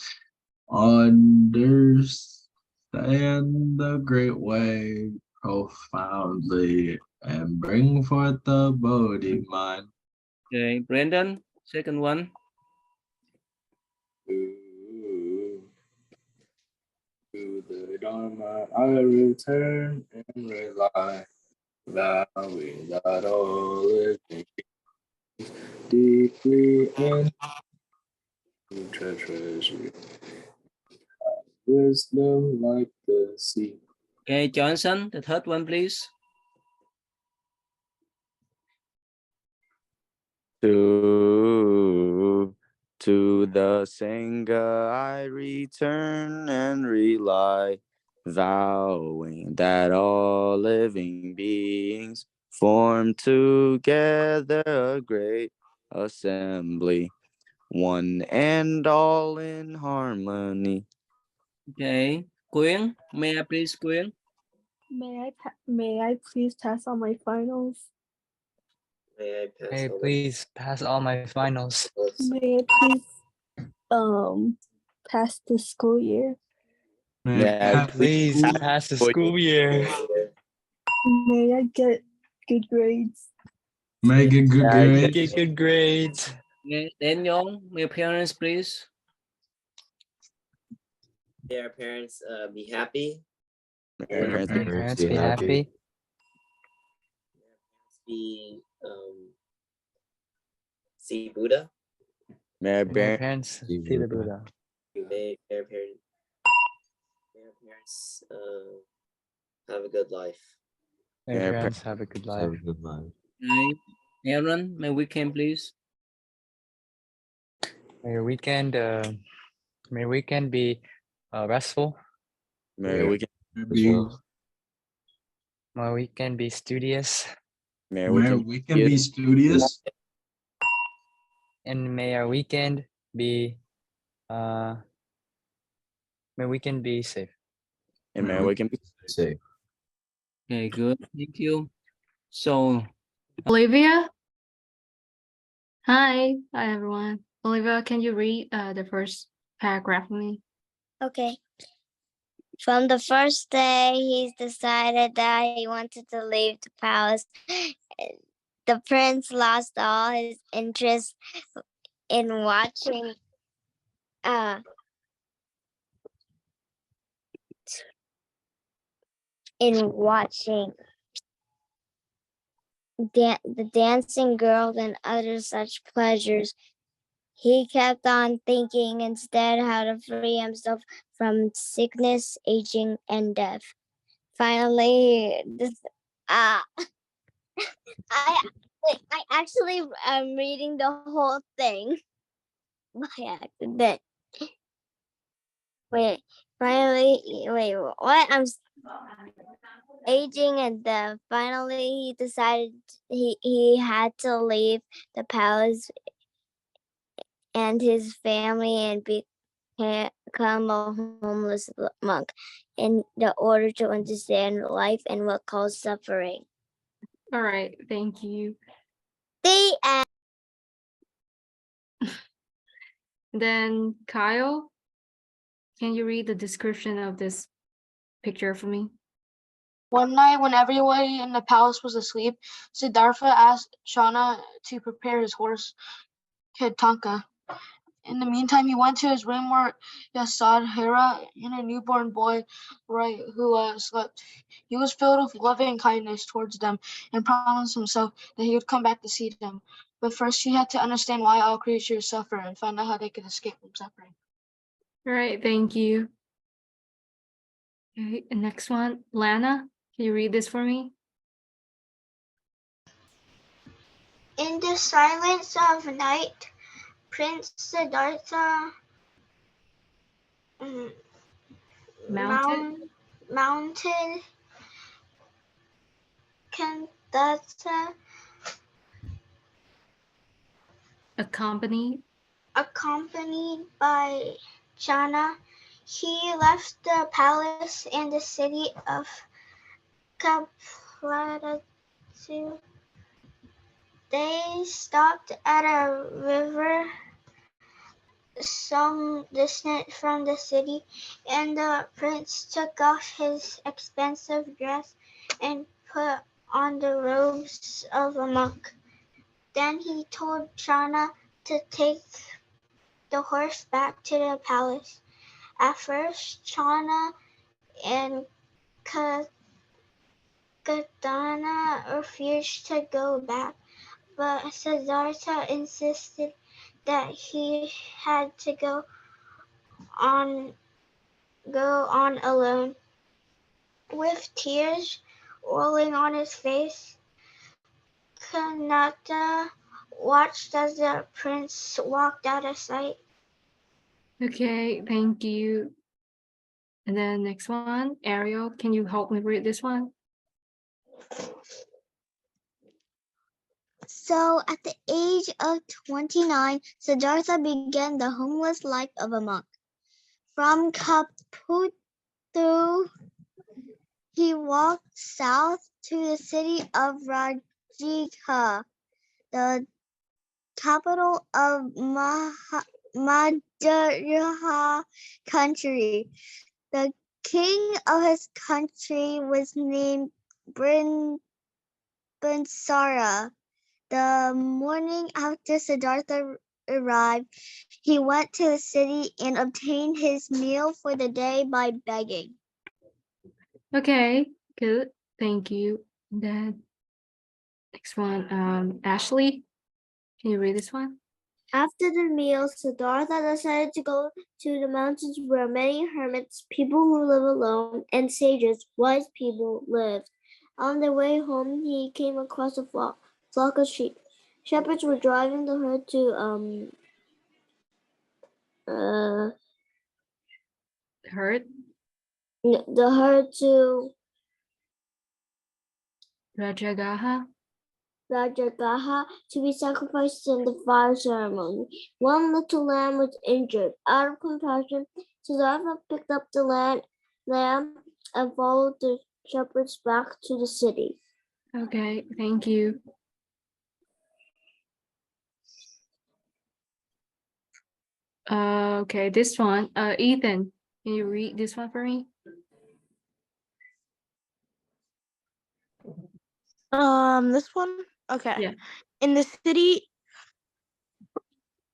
understand the great way profoundly and bring forth the Bodhi mind. Okay, Brandon, second one. To the Dharma I return and rely, vowing that all living deeply and treasure wisdom like the sea. Okay, Johnson, the third one, please. To the Sangha I return and rely, vowing that all living beings form together a great assembly, one and all in harmony. Okay, Quyên, may I please, Quyên? May I please pass all my finals? May I pass Hey, all please pass all my finals. May I please pass the school year? Yeah, Please pass the school year. May I get good grades? Make it good grades. Get good grades. Okay, Daniel, your parents, please. May our parents be happy. May our Parents be happy. Be see Buddha. May our May our parents see the Buddha. May our parents have a good life. May our parents have a good life. Okay, Aaron, may we can please. May your weekend be restful. May we can My weekend be studious. May we can be studious. And may our weekend be safe. and may we can be safe. Okay, good. Thank you. So, Olivia? Hi everyone. Olivia, can you read the first paragraph for me? Okay. From the first day, he's decided that he wanted to leave the palace. The prince lost all his interest in watching the dancing girls and other such pleasures. He kept on thinking instead how to free himself from sickness, aging, and death. Finally, I actually am reading the whole thing by accident. Wait, what? Aging and death. Finally, he decided he had to leave the palace and his family and become a homeless monk in the order to understand life and what caused suffering. All right, thank you. The end. Then Kyle, can you read the description of this picture for me? One night, when everybody in the palace was asleep, Siddhartha asked Shauna to prepare his horse, Ketanka. In the meantime, he went to his room where Yasodhara and a newborn boy, who slept. He was filled with loving kindness towards them and promised himself that he would come back to see them. But first, he had to understand why all creatures suffer and find out how they could escape from suffering. All right, thank you. Okay, and next one, Lana, can you read this for me? In the silence of night, Prince Siddhartha mounted Kandasa, Accompanied by Chana. He left the palace and the city of Kapladatu. They stopped at a river some distance from the city, and the prince took off his expensive dress and put on the robes of a monk. Then he told Chana to take the horse back to the palace. At first, Chana and Katana refused to go back, but Siddhartha insisted that he had to go on alone. With tears rolling on his face, Kanata watched as the prince walked out of sight. Okay, thank you. And then next one, Ariel, can you help me read this one? So at the age of 29, Siddhartha began the homeless life of a monk. From Kaputu, he walked south to the city of Rajika, the capital of Madhya country. The king of his country was named Binsara. The morning after Siddhartha arrived, he went to the city and obtained his meal for the day by begging. Okay, good. Thank you. And then next one, Ashley, can you read this one? After the meal, Siddhartha decided to go to the mountains where many hermits, people who live alone, and sages, wise people, lived. On their way home, he came across a flock of sheep. Shepherds were driving the herd to Herd? the herd to Rajagaha? Rajagaha to be sacrificed in the fire ceremony. One little lamb was injured. Out of compassion, Siddhartha picked up the lamb and followed the shepherds back to the city. Okay, thank you. Okay, this one. Ethan, can you read this one for me? This one? Okay. Yeah. In the city,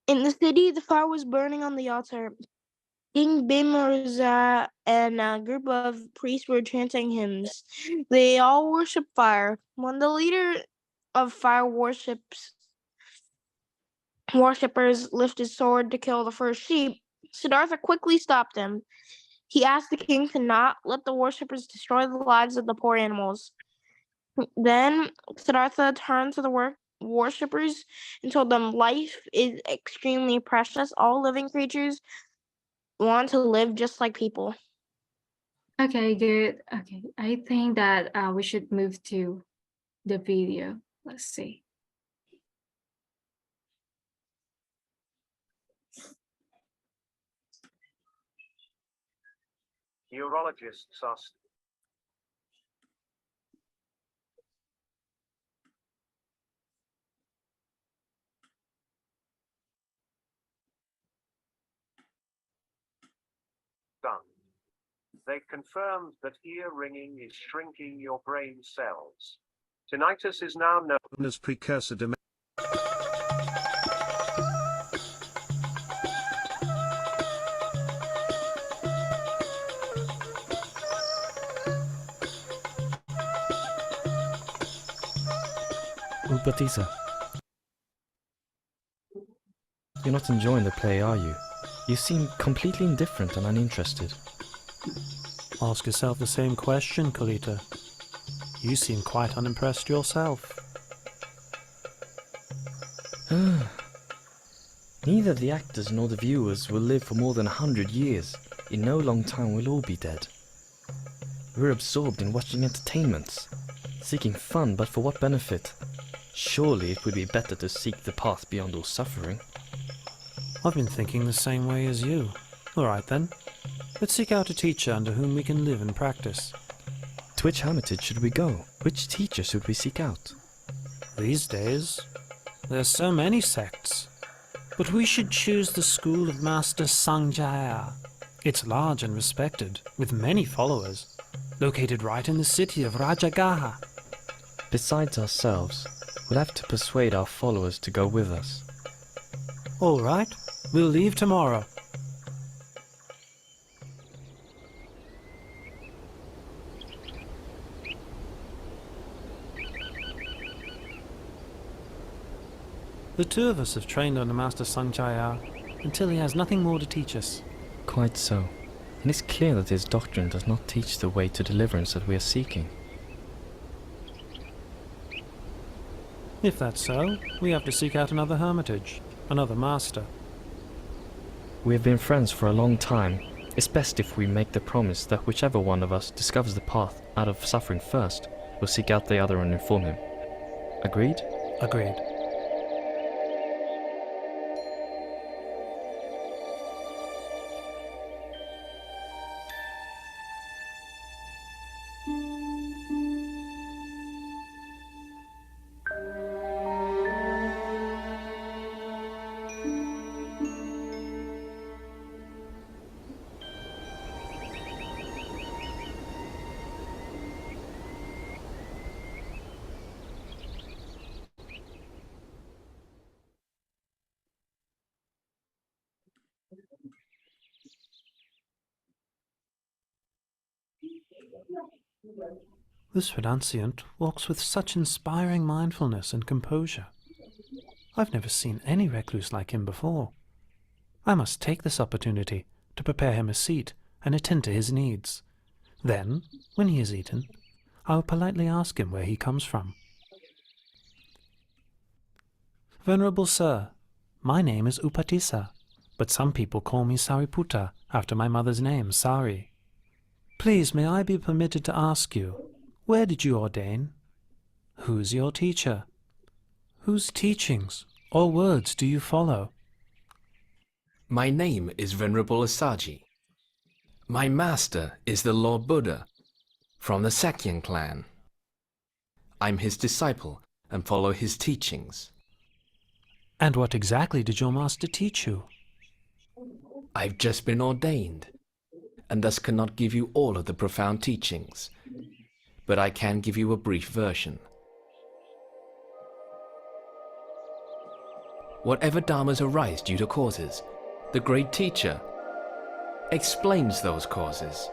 the fire was burning on the altar. King Bimirza and a group of priests were chanting hymns. They all worship fire. When the leader of fire worshippers lifted his sword to kill the first sheep, Siddhartha quickly stopped him. He asked the king to not let the worshippers destroy the lives of the poor animals. Then Siddhartha turned to the worshippers and told them life is extremely precious. All living creatures want to live just like people. Okay, good. Okay, I think that we should move to the video. Let's see. Urologists are done. They've confirmed that ear ringing is shrinking your brain cells. Tinnitus is now known as precursor dementia. Upatisa, you're not enjoying the play, are you? You seem completely indifferent and uninterested. Ask yourself the same question, Kalita. You seem quite unimpressed yourself. Neither the actors nor the viewers will live for more than 100 years. In no long time we'll all be dead. We're absorbed in watching entertainments, seeking fun, but for what benefit? Surely it would be better to seek the path beyond all suffering. I've been thinking the same way as you. All right then. Let's seek out a teacher under whom we can live and practice. To which hermitage should we go? Which teacher should we seek out? These days, there's so many sects. But we should choose the school of Master Sanjaya. It's large and respected, with many followers, located right in the city of Rajagaha. Besides ourselves, we'll have to persuade our followers to go with us. All right, we'll leave tomorrow. The two of us have trained under Master Sanjaya until he has nothing more to teach us. Quite so. And it's clear that his doctrine does not teach the way to deliverance that we are seeking. If that's so, we have to seek out another hermitage, another master. We have been friends for a long time. It's best if we make the promise that whichever one of us discovers the path out of suffering first, will seek out the other and inform him. Agreed? Agreed. This renunciant walks with such inspiring mindfulness and composure. I've never seen any recluse like him before. I must take this opportunity to prepare him a seat and attend to his needs. Then, when he has eaten, I will politely ask him where he comes from. Venerable Sir, my name is Upatisa, but some people call me Sariputta after my mother's name, Sari. Please, may I be permitted to ask you, where did you ordain? Who's your teacher? Whose teachings or words do you follow? My name is Venerable Asaji. My master is the Lord Buddha. From the Sakyan clan. I'm his disciple and follow his teachings. And what exactly did your master teach you? I've just been ordained, and thus cannot give you all of the profound teachings, but I can give you a brief version. Whatever dharmas arise due to causes, the great teacher explains those causes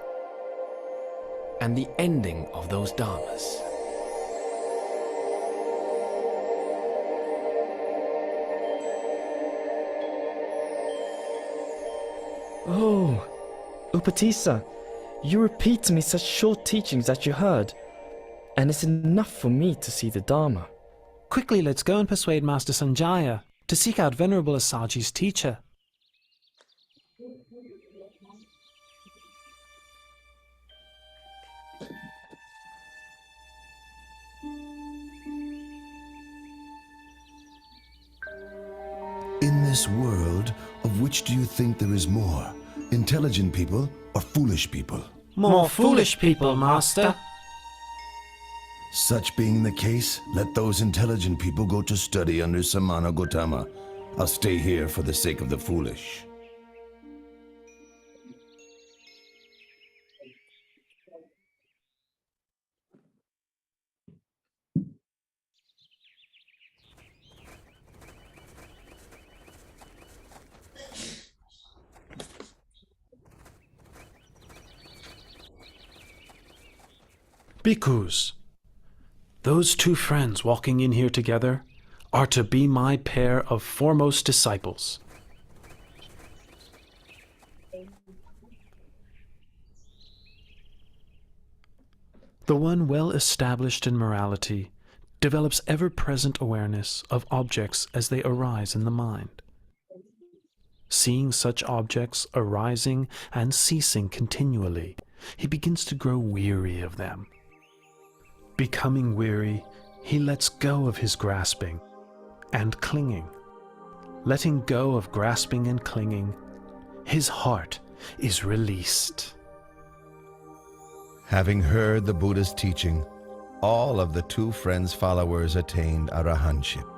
and the ending of those dharmas. Oh, Upatissa, you repeat to me such short teachings that you heard, and it's enough for me to see the Dharma. Quickly, let's go and persuade Master Sanjaya to seek out Venerable Asaji's teacher. In this world, of which do you think there is more? Intelligent people or foolish people? More foolish people, Master. Such being the case, let those intelligent people go to study under Samana Gautama. I'll stay here for the sake of the foolish. Bhikkhus, those two friends walking in here together are to be my pair of foremost disciples. The one well established in morality develops ever-present awareness of objects as they arise in the mind. Seeing such objects arising and ceasing continually, he begins to grow weary of them. Becoming weary, he lets go of his grasping and clinging. Letting go of grasping and clinging, his heart is released. Having heard the Buddha's teaching, all of the two friends' followers attained arahantship.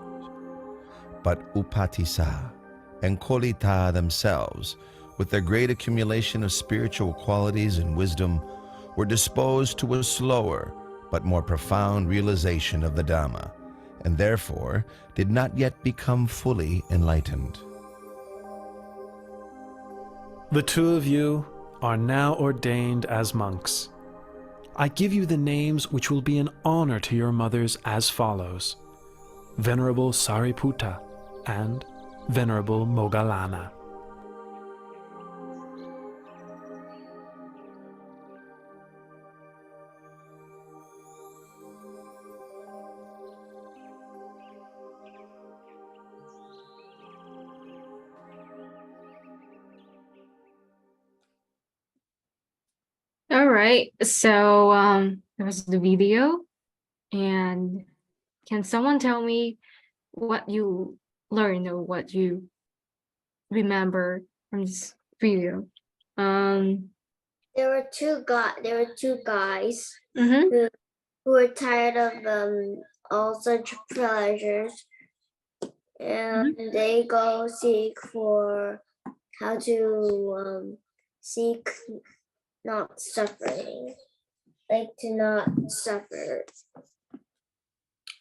But Upatissa and Kolita themselves, with their great accumulation of spiritual qualities and wisdom, were disposed to a slower but more profound realization of the Dhamma, and therefore did not yet become fully enlightened. The two of you are now ordained as monks. I give you the names which will be an honor to your mothers as follows: Venerable Sariputta and Venerable Moggallana. All right, so that was the video, and can someone tell me what you learned or what you remember from this video? There were two guys Mm-hmm. who were tired of all such pleasures, and they go seek for how to seek not suffering, like to not suffer.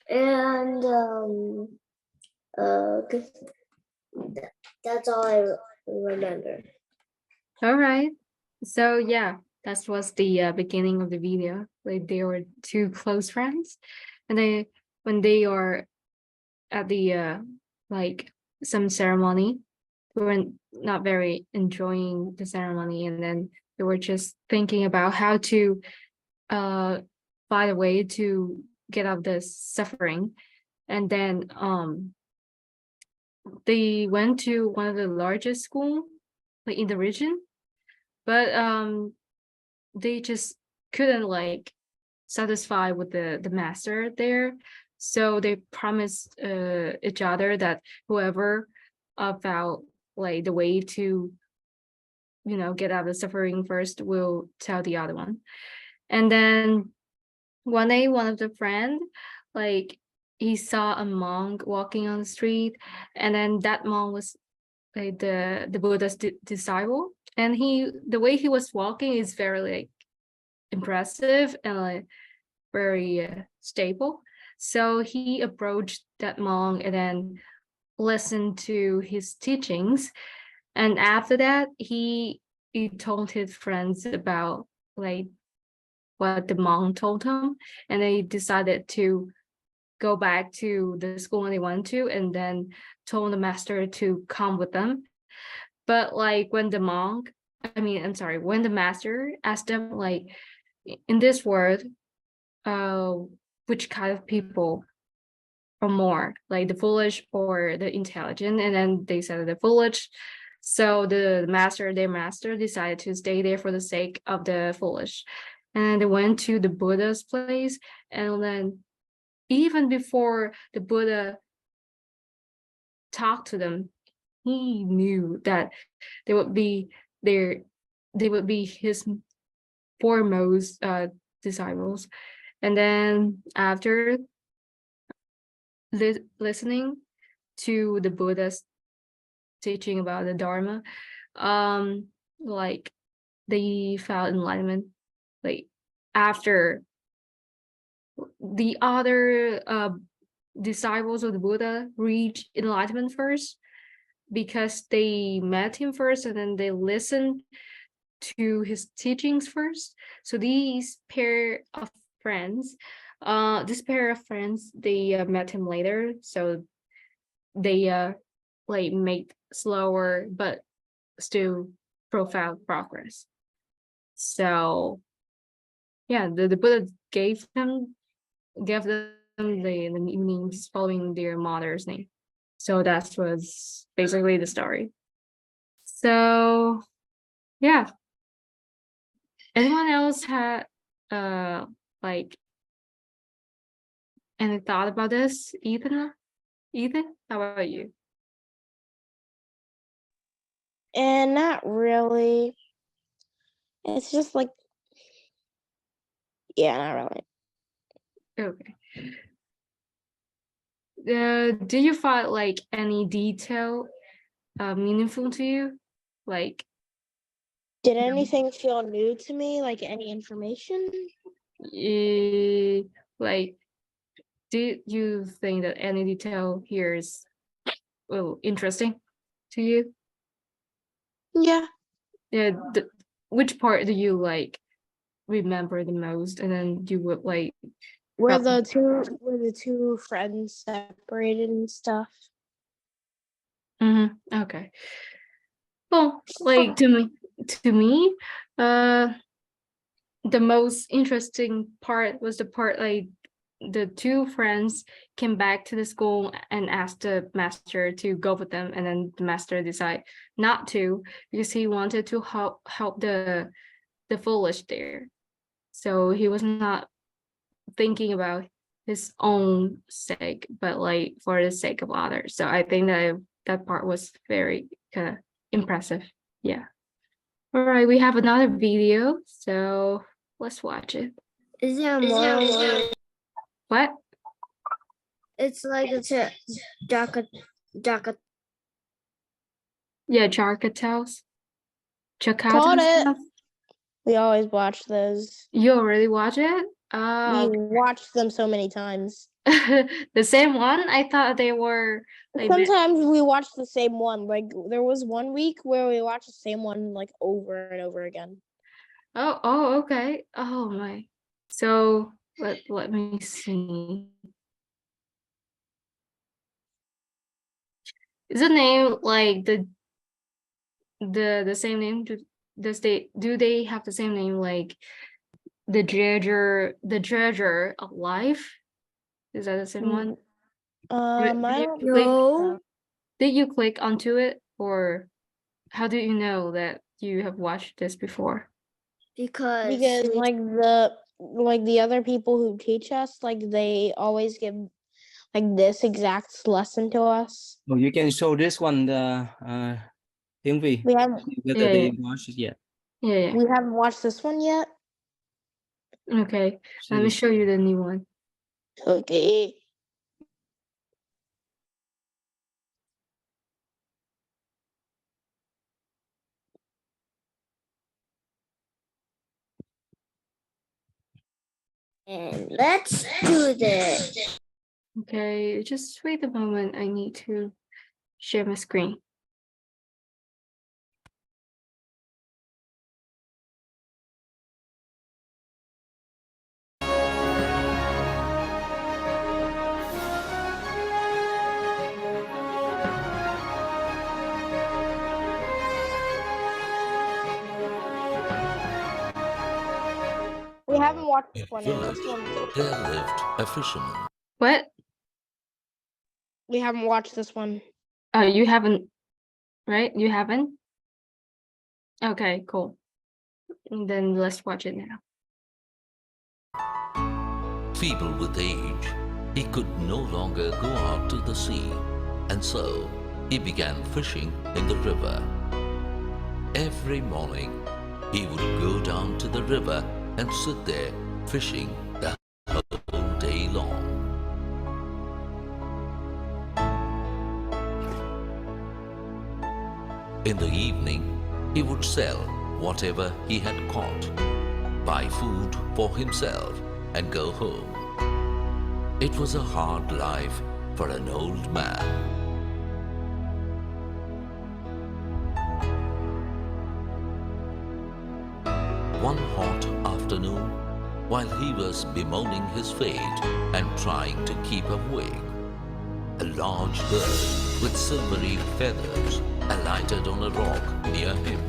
And that's all I remember. All right, so yeah, that was the beginning of the video. Like they were two close friends, and when they are at the like some ceremony, we were not very enjoying the ceremony, and then they were just thinking about how to find a way to get out of this suffering. And then they went to one of the largest school like in the region, but they just couldn't like satisfy with the master there, so they promised each other that whoever found like the way to get out of the suffering first will tell the other one. And then one day, one of the friend, like he saw a monk walking on the street, and then that monk was like the Buddha's disciple, and the way he was walking is very like impressive and like very stable. So he approached that monk and then listened to his teachings, and after that he told his friends about like what the monk told him, and they decided to go back to the school they went to, and then told the master to come with them. But like when the monk, I'm sorry, when the master asked them like, in this world, which kind of people are more, like the foolish or the intelligent? And then they said the foolish. So their master decided to stay there for the sake of the foolish. And they went to the Buddha's place, and then even before the Buddha talked to them, he knew that they would be his foremost disciples. And then after listening to the Buddha's teaching about the Dharma, like they found enlightenment. Like after the other disciples of the Buddha reached enlightenment first, because they met him first and then they listened to his teachings first. So these pair of friends, they met him later. So they like made slower but still profound progress. So yeah, the Buddha gave them the names following their mother's name. So that was basically the story. So yeah. Anyone else had like any thought about this? Ethan, how about you? And not really. It's just like, yeah, not really. Okay. Do you find like any detail meaningful to you? Like, did anything feel new to me? Like any information? Like, did you think that any detail here is interesting to you? Yeah. Yeah. Which part do you like remember the most, and then you would like were the two friends separated and stuff? Okay. Well, like to me, the most interesting part was the part like the two friends came back to the school and asked the master to go with them, and then the master decided not to, because he wanted to help the foolish there. So he was not thinking about his own sake, but like for the sake of others. So I think that part was very kind of impressive. Yeah. All right, we have another video, so let's watch it. Is there a moral? What? It's like it's a Jaka. Yeah, Charkatels. Caught it. We always watch those. You already watch it? We watched them so many times. The same one? I thought they were like sometimes we watch the same one. Like there was one week where we watched the same one like over and over again. Oh, okay. Oh my. So let me see. Is the name like the same name? Do they have the same name, like the treasure of life? Is that the same one? Did you click onto it, or how do you know that you have watched this before? Because like the other people who teach us, like they always give like this exact lesson to us. Oh, you can show this one, the Tiếng Việt. We haven't Whether they watched it yet. Yeah. We haven't watched this one yet. Okay, let me show you the new one. Okay. And let's do this. Okay, just wait a moment. I need to share my screen. We haven't watched this In one a yet. village, This one there lived a fisherman. What? we haven't watched this one. You haven't, right? You haven't? Okay, cool. And then let's watch it now. Feeble with age, he could no longer go out to the sea, and so he began fishing in the river. Every morning, he would go down to the river and sit there fishing the whole day long. In the evening, he would sell whatever he had caught, buy food for himself, and go home. It was a hard life for an old man. One hot afternoon, while he was bemoaning his fate and trying to keep awake, a large bird with silvery feathers alighted on a rock near him.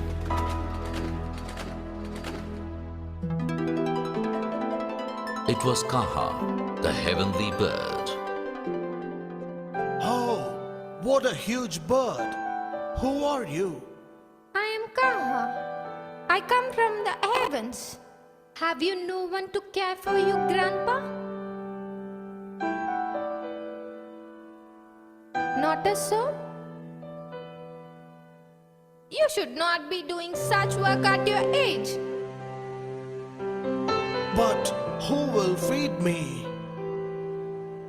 It was Kaha, the heavenly bird. Oh, what a huge bird! Who are you? I am Kaha. I come from the heavens. Have you no one to care for you, Grandpa? Not a soul? You should not be doing such work at your age. But who will feed me?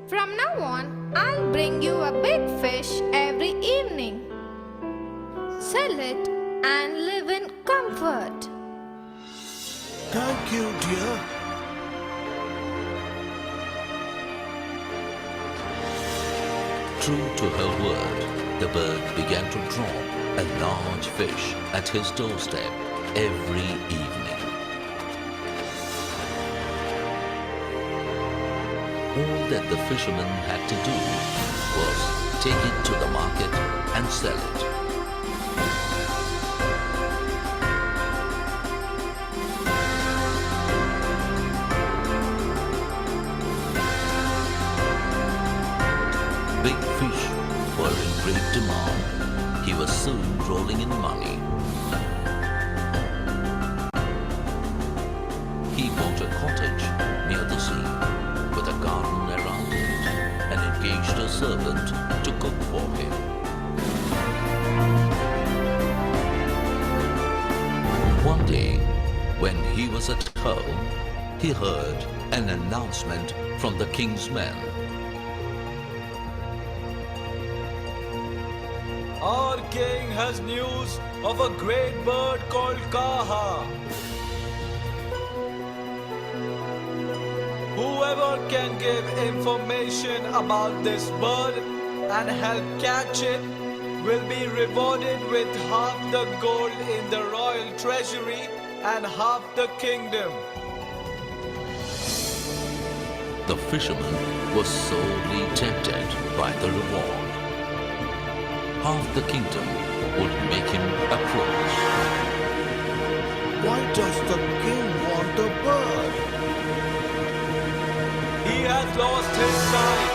From now on, I'll bring you a big fish every evening. Sell it and live in comfort. Thank you, dear. True to her word, the bird began to drop a large fish at his doorstep every evening. All that the fisherman had to do was take it to the market and sell it. Big fish were in great demand. He was soon rolling in money. He bought a cottage near the sea with a garden around it and engaged a servant to cook for him. One day, when he was at home, he heard an announcement from the king's men. Our king has news of a great bird called Kaha. Whoever can give information about this bird and help catch it will be rewarded with half the gold in the royal treasury and half the kingdom. The fisherman was sorely tempted by the reward. Half the kingdom would make him a prince. Why does the king want a bird? He has lost his sight.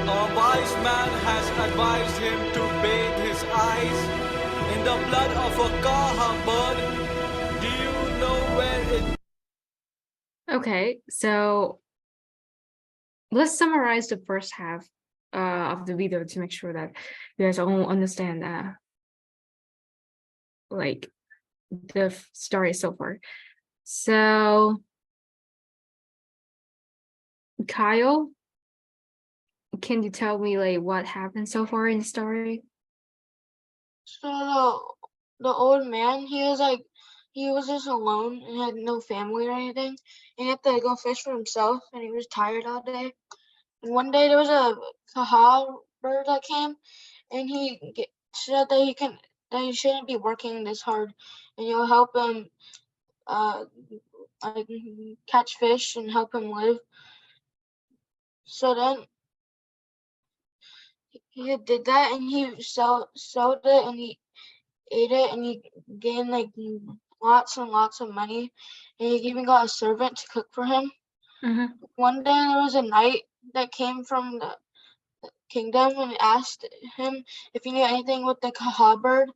A wise man has advised him to bathe his eyes in the blood of a Kaha bird. Do you know where it? Okay, so let's summarize the first half of the video to make sure that you guys all understand like the story so far. So Kyle, can you tell me like what happened so far in the story? So the old man, he was just alone and had no family or anything. And he had to go fish for himself, and he was tired all day. And one day there was a kaha bird that came, and said that he shouldn't be working this hard, and you'll help him like catch fish and help him live. So then he did that, and he sold it, and he ate it, and he gained like lots and lots of money, and he even got a servant to cook for him. One day there was a knight that came from the kingdom and asked him if he knew anything with the kaha bird,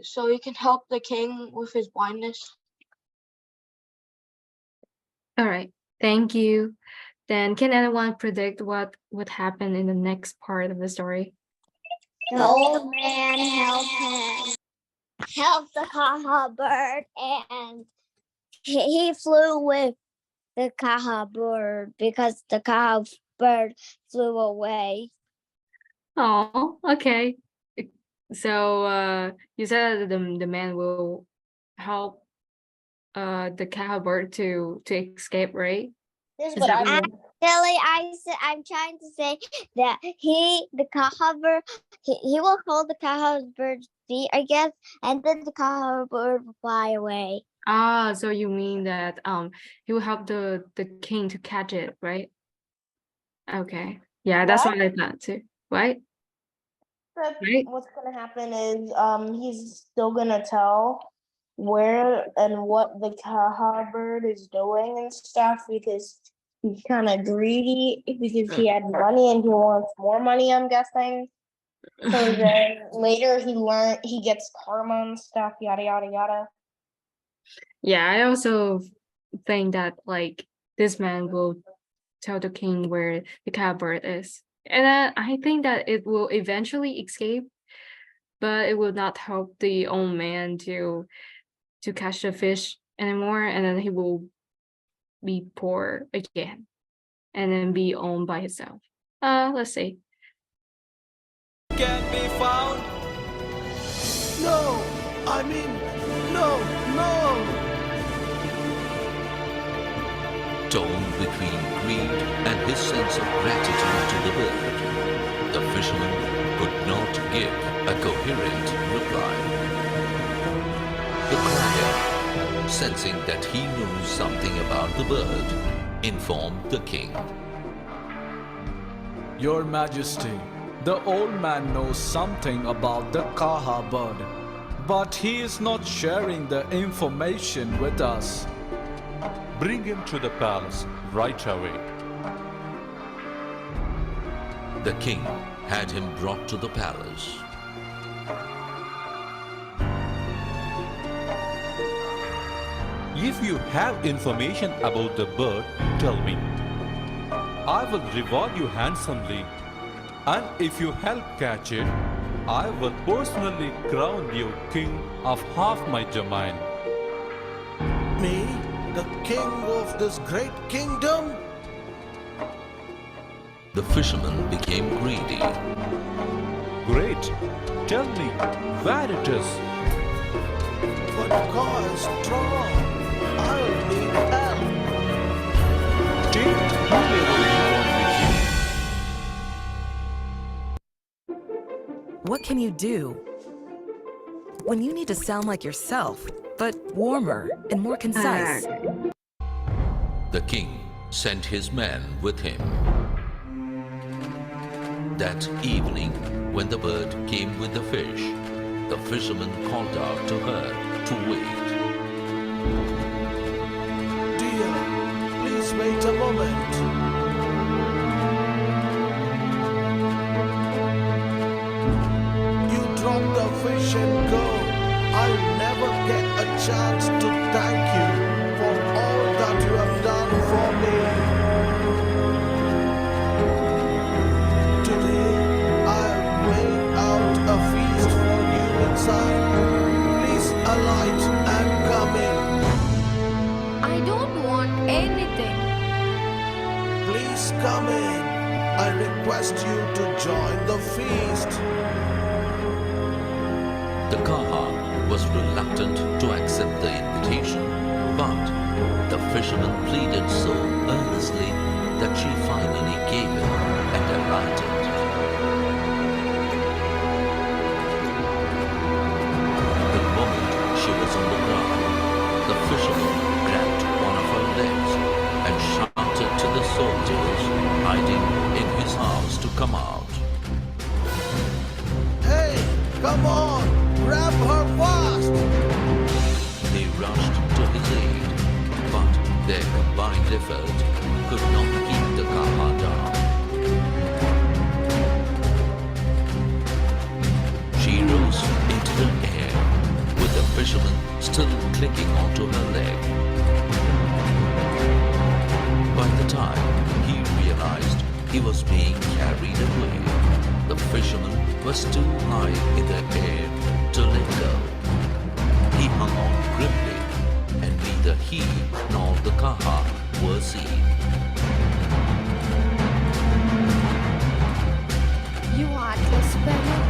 so he can help the king with his blindness. All right, thank you. Then can anyone predict what would happen in the next part of the story? The old man helped the kaha bird, and he flew with the kaha bird because the kaha bird flew away. Oh, okay. So you said the man will help the cowbird to escape, right? This Is that what- I'm trying to say that the kaha bird, he will hold the kaha bird's feet, I guess, and then the kaha bird will fly away. Ah, so you mean that he will help the king to catch it, right? Okay. Yeah, that's what I thought too. Right? Right? What's gonna happen is he's still gonna tell where and what the kaha bird is doing and stuff, because he's kind of greedy because he had money and he wants more money, I'm guessing. So then later he gets karma and stuff, yada yada yada. Yeah, I also think that like this man will tell the king where the cowbird is. And I think that it will eventually escape, but it will not help the old man to catch the fish anymore, and then he will be poor again and then be owned by himself. Let's see. Can be found? No, I mean, no. Torn between greed and his sense of gratitude to the bird, the fisherman could not give a coherent reply. The crier, sensing that he knew something about the bird, informed the king. Your Majesty, the old man knows something about the kaha bird, but he is not sharing the information with us. Bring him to the palace right away. The king had him brought to the palace. If you have information about the bird, tell me. I will reward you handsomely, and if you help catch it, I will personally crown you king of half my domain. Me, the king of this great kingdom? The fisherman became greedy. Great. Tell me where it is. But God is strong. I'll need help. Take whoever you want with you. What can you do when you need to sound like yourself, but warmer and more concise? The king sent his men with him. That evening, when the bird came with the fish, the fisherman called out to her to wait. Dear, please wait a moment. You drop the fish and go. I'll never get a chance to thank you for all that you have done for me. Today, I've made out a feast for you inside. Please alight and come in. I don't want anything. Please feast. The Kaha was reluctant to accept the invitation, but the fisherman pleaded so earnestly that she finally gave in and alighted. The moment she was on the ground, the fisherman grabbed one of her legs and shouted to the soldiers hiding in his house to come out. Hey, come on, grab her fast! They rushed to his aid, but their combined effort could not keep the Kaha down. She rose into the air, with the fisherman still clinging onto her leg. By the time he realized he was being carried away, the fisherman was too high in the air to let go. He hung on grimly, and neither he nor the Kaha were seen. You heartless fellow.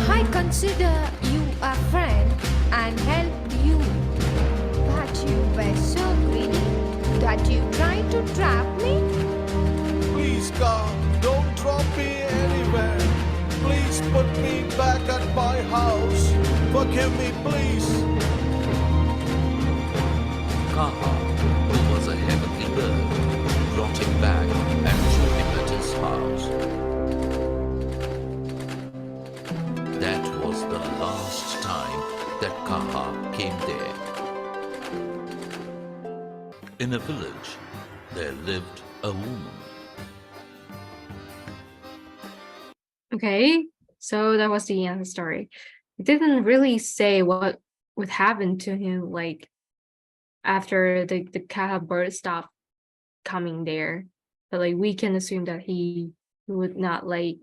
I consider you a friend and helped you. But you were so greedy that you tried to trap me. Please, God, don't drop me anywhere. Please put me back at my house. Forgive me, please. Kaha, who was a heavenly bird, brought him back and threw him at his house. That was the last time that Kaha came there. In a village, there lived a woman. Okay, so that was the end of the story. It didn't really say what would happen to him, like after the Kaha bird stopped coming there. But like we can assume that he would not like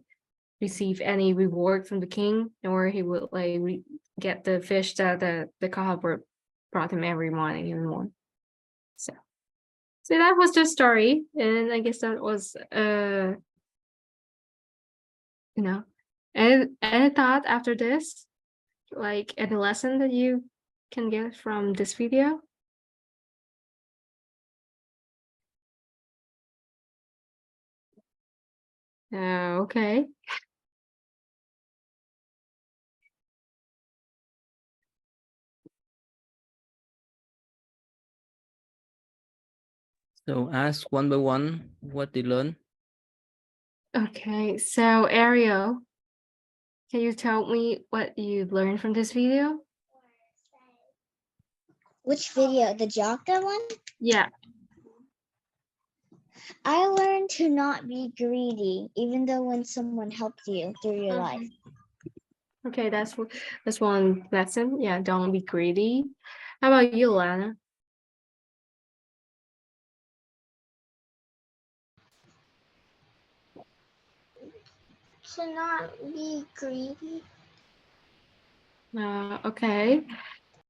receive any reward from the king, nor he would like get the fish that the Kaha bird brought him every morning anymore. So that was the story, and I guess that was you know, any thought after this, like any lesson that you can get from this video? Okay. So ask one by one what they learn. Okay, so Ariel, can you tell me what you learned from this video? Which video? The Jaka one? Yeah. I learned to not be greedy, even though when someone helped you through your life. Okay, that's one lesson. Yeah, don't be greedy. How about you, Lana? To not be greedy. Okay.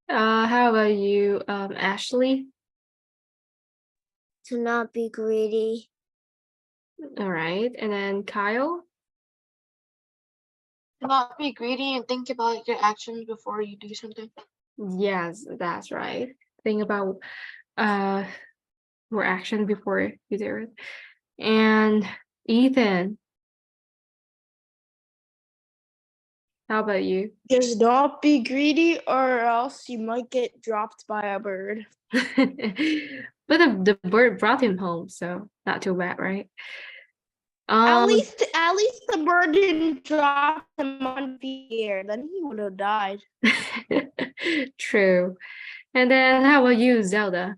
How about you, Ashley? To not be greedy. All right, and then Kyle? Not be greedy and think about your actions before you do something. Yes, that's right. Think about more action before you do it. And Ethan, how about you? Just don't be greedy, or else you might get dropped by a bird. But the bird brought him home, so not too bad, right? At least the bird didn't drop him on the air. Then he would have died. True. And then how about you, Zelda?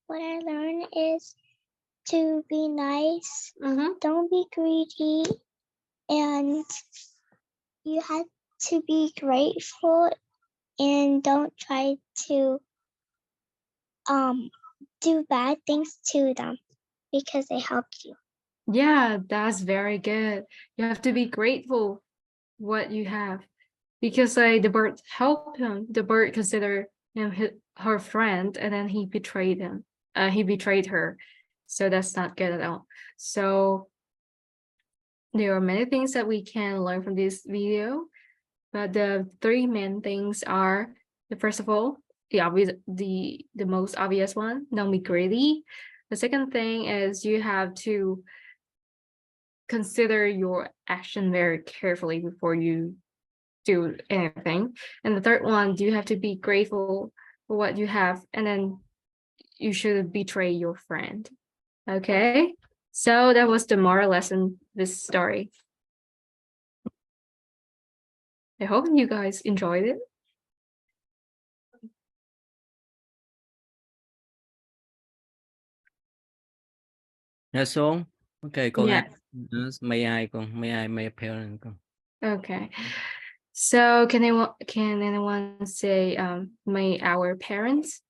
What I learned is to be nice, don't be greedy, and you have to be grateful and don't try to do bad things to them because they helped you. Yeah, that's very good. You have to be grateful what you have, because like the bird helped him. The bird considered him her friend, and then he betrayed him. He betrayed her, So that's not good at all. So there are many things that we can learn from this video, but the three main things are, the first of all, the most obvious one, don't be greedy. The second thing is you have to consider your action very carefully before you do anything. And the third one, you have to be grateful for what you have, and then you should betray your friend. Okay, so that was the moral lesson, this story. I hope you guys enjoyed it. That's all. Okay, con Yeah. my parent con. Okay. So can anyone say may our parents?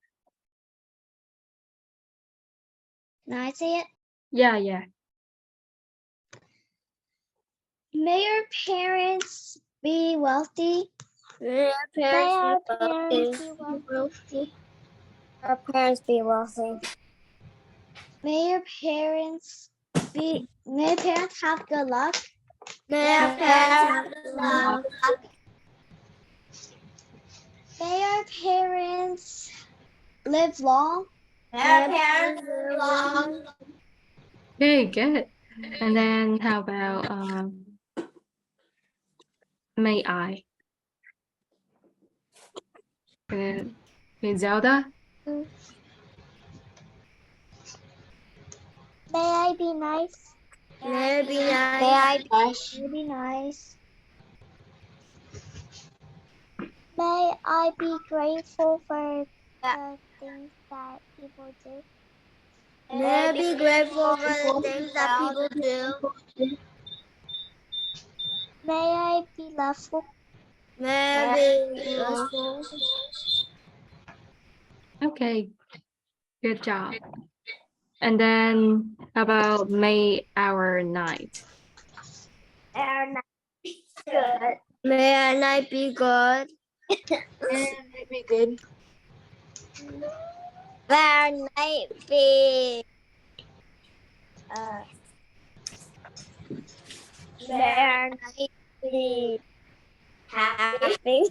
Can I say it? Yeah. May your parents be wealthy. May our May our parents parents be be wealthy. Our parents be wealthy. May your parents have good luck. May our parents have good luck. May our parents live long. May our parents live long. Very good. And then how about may I? Okay, Zelda? May I be nice. May I be nice. May I be nice. May I be grateful for the things that people do. May I be grateful for the things that people do. May I be loveful. May I be loveful. Okay, good job. And then how about may our night? Our night be good. May our night be good. May our night be good. May our night be may our night be happy.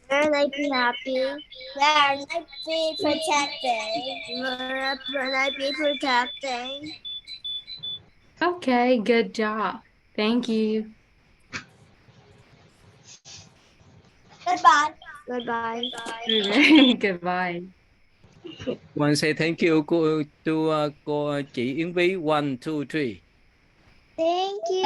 May our night be happy. May our night be protecting. May our night be protecting. Okay, good job. Thank you. Goodbye. Goodbye. Goodbye. One say thank you to cô chị Yến Vy. 1, 2, 3. Thank you.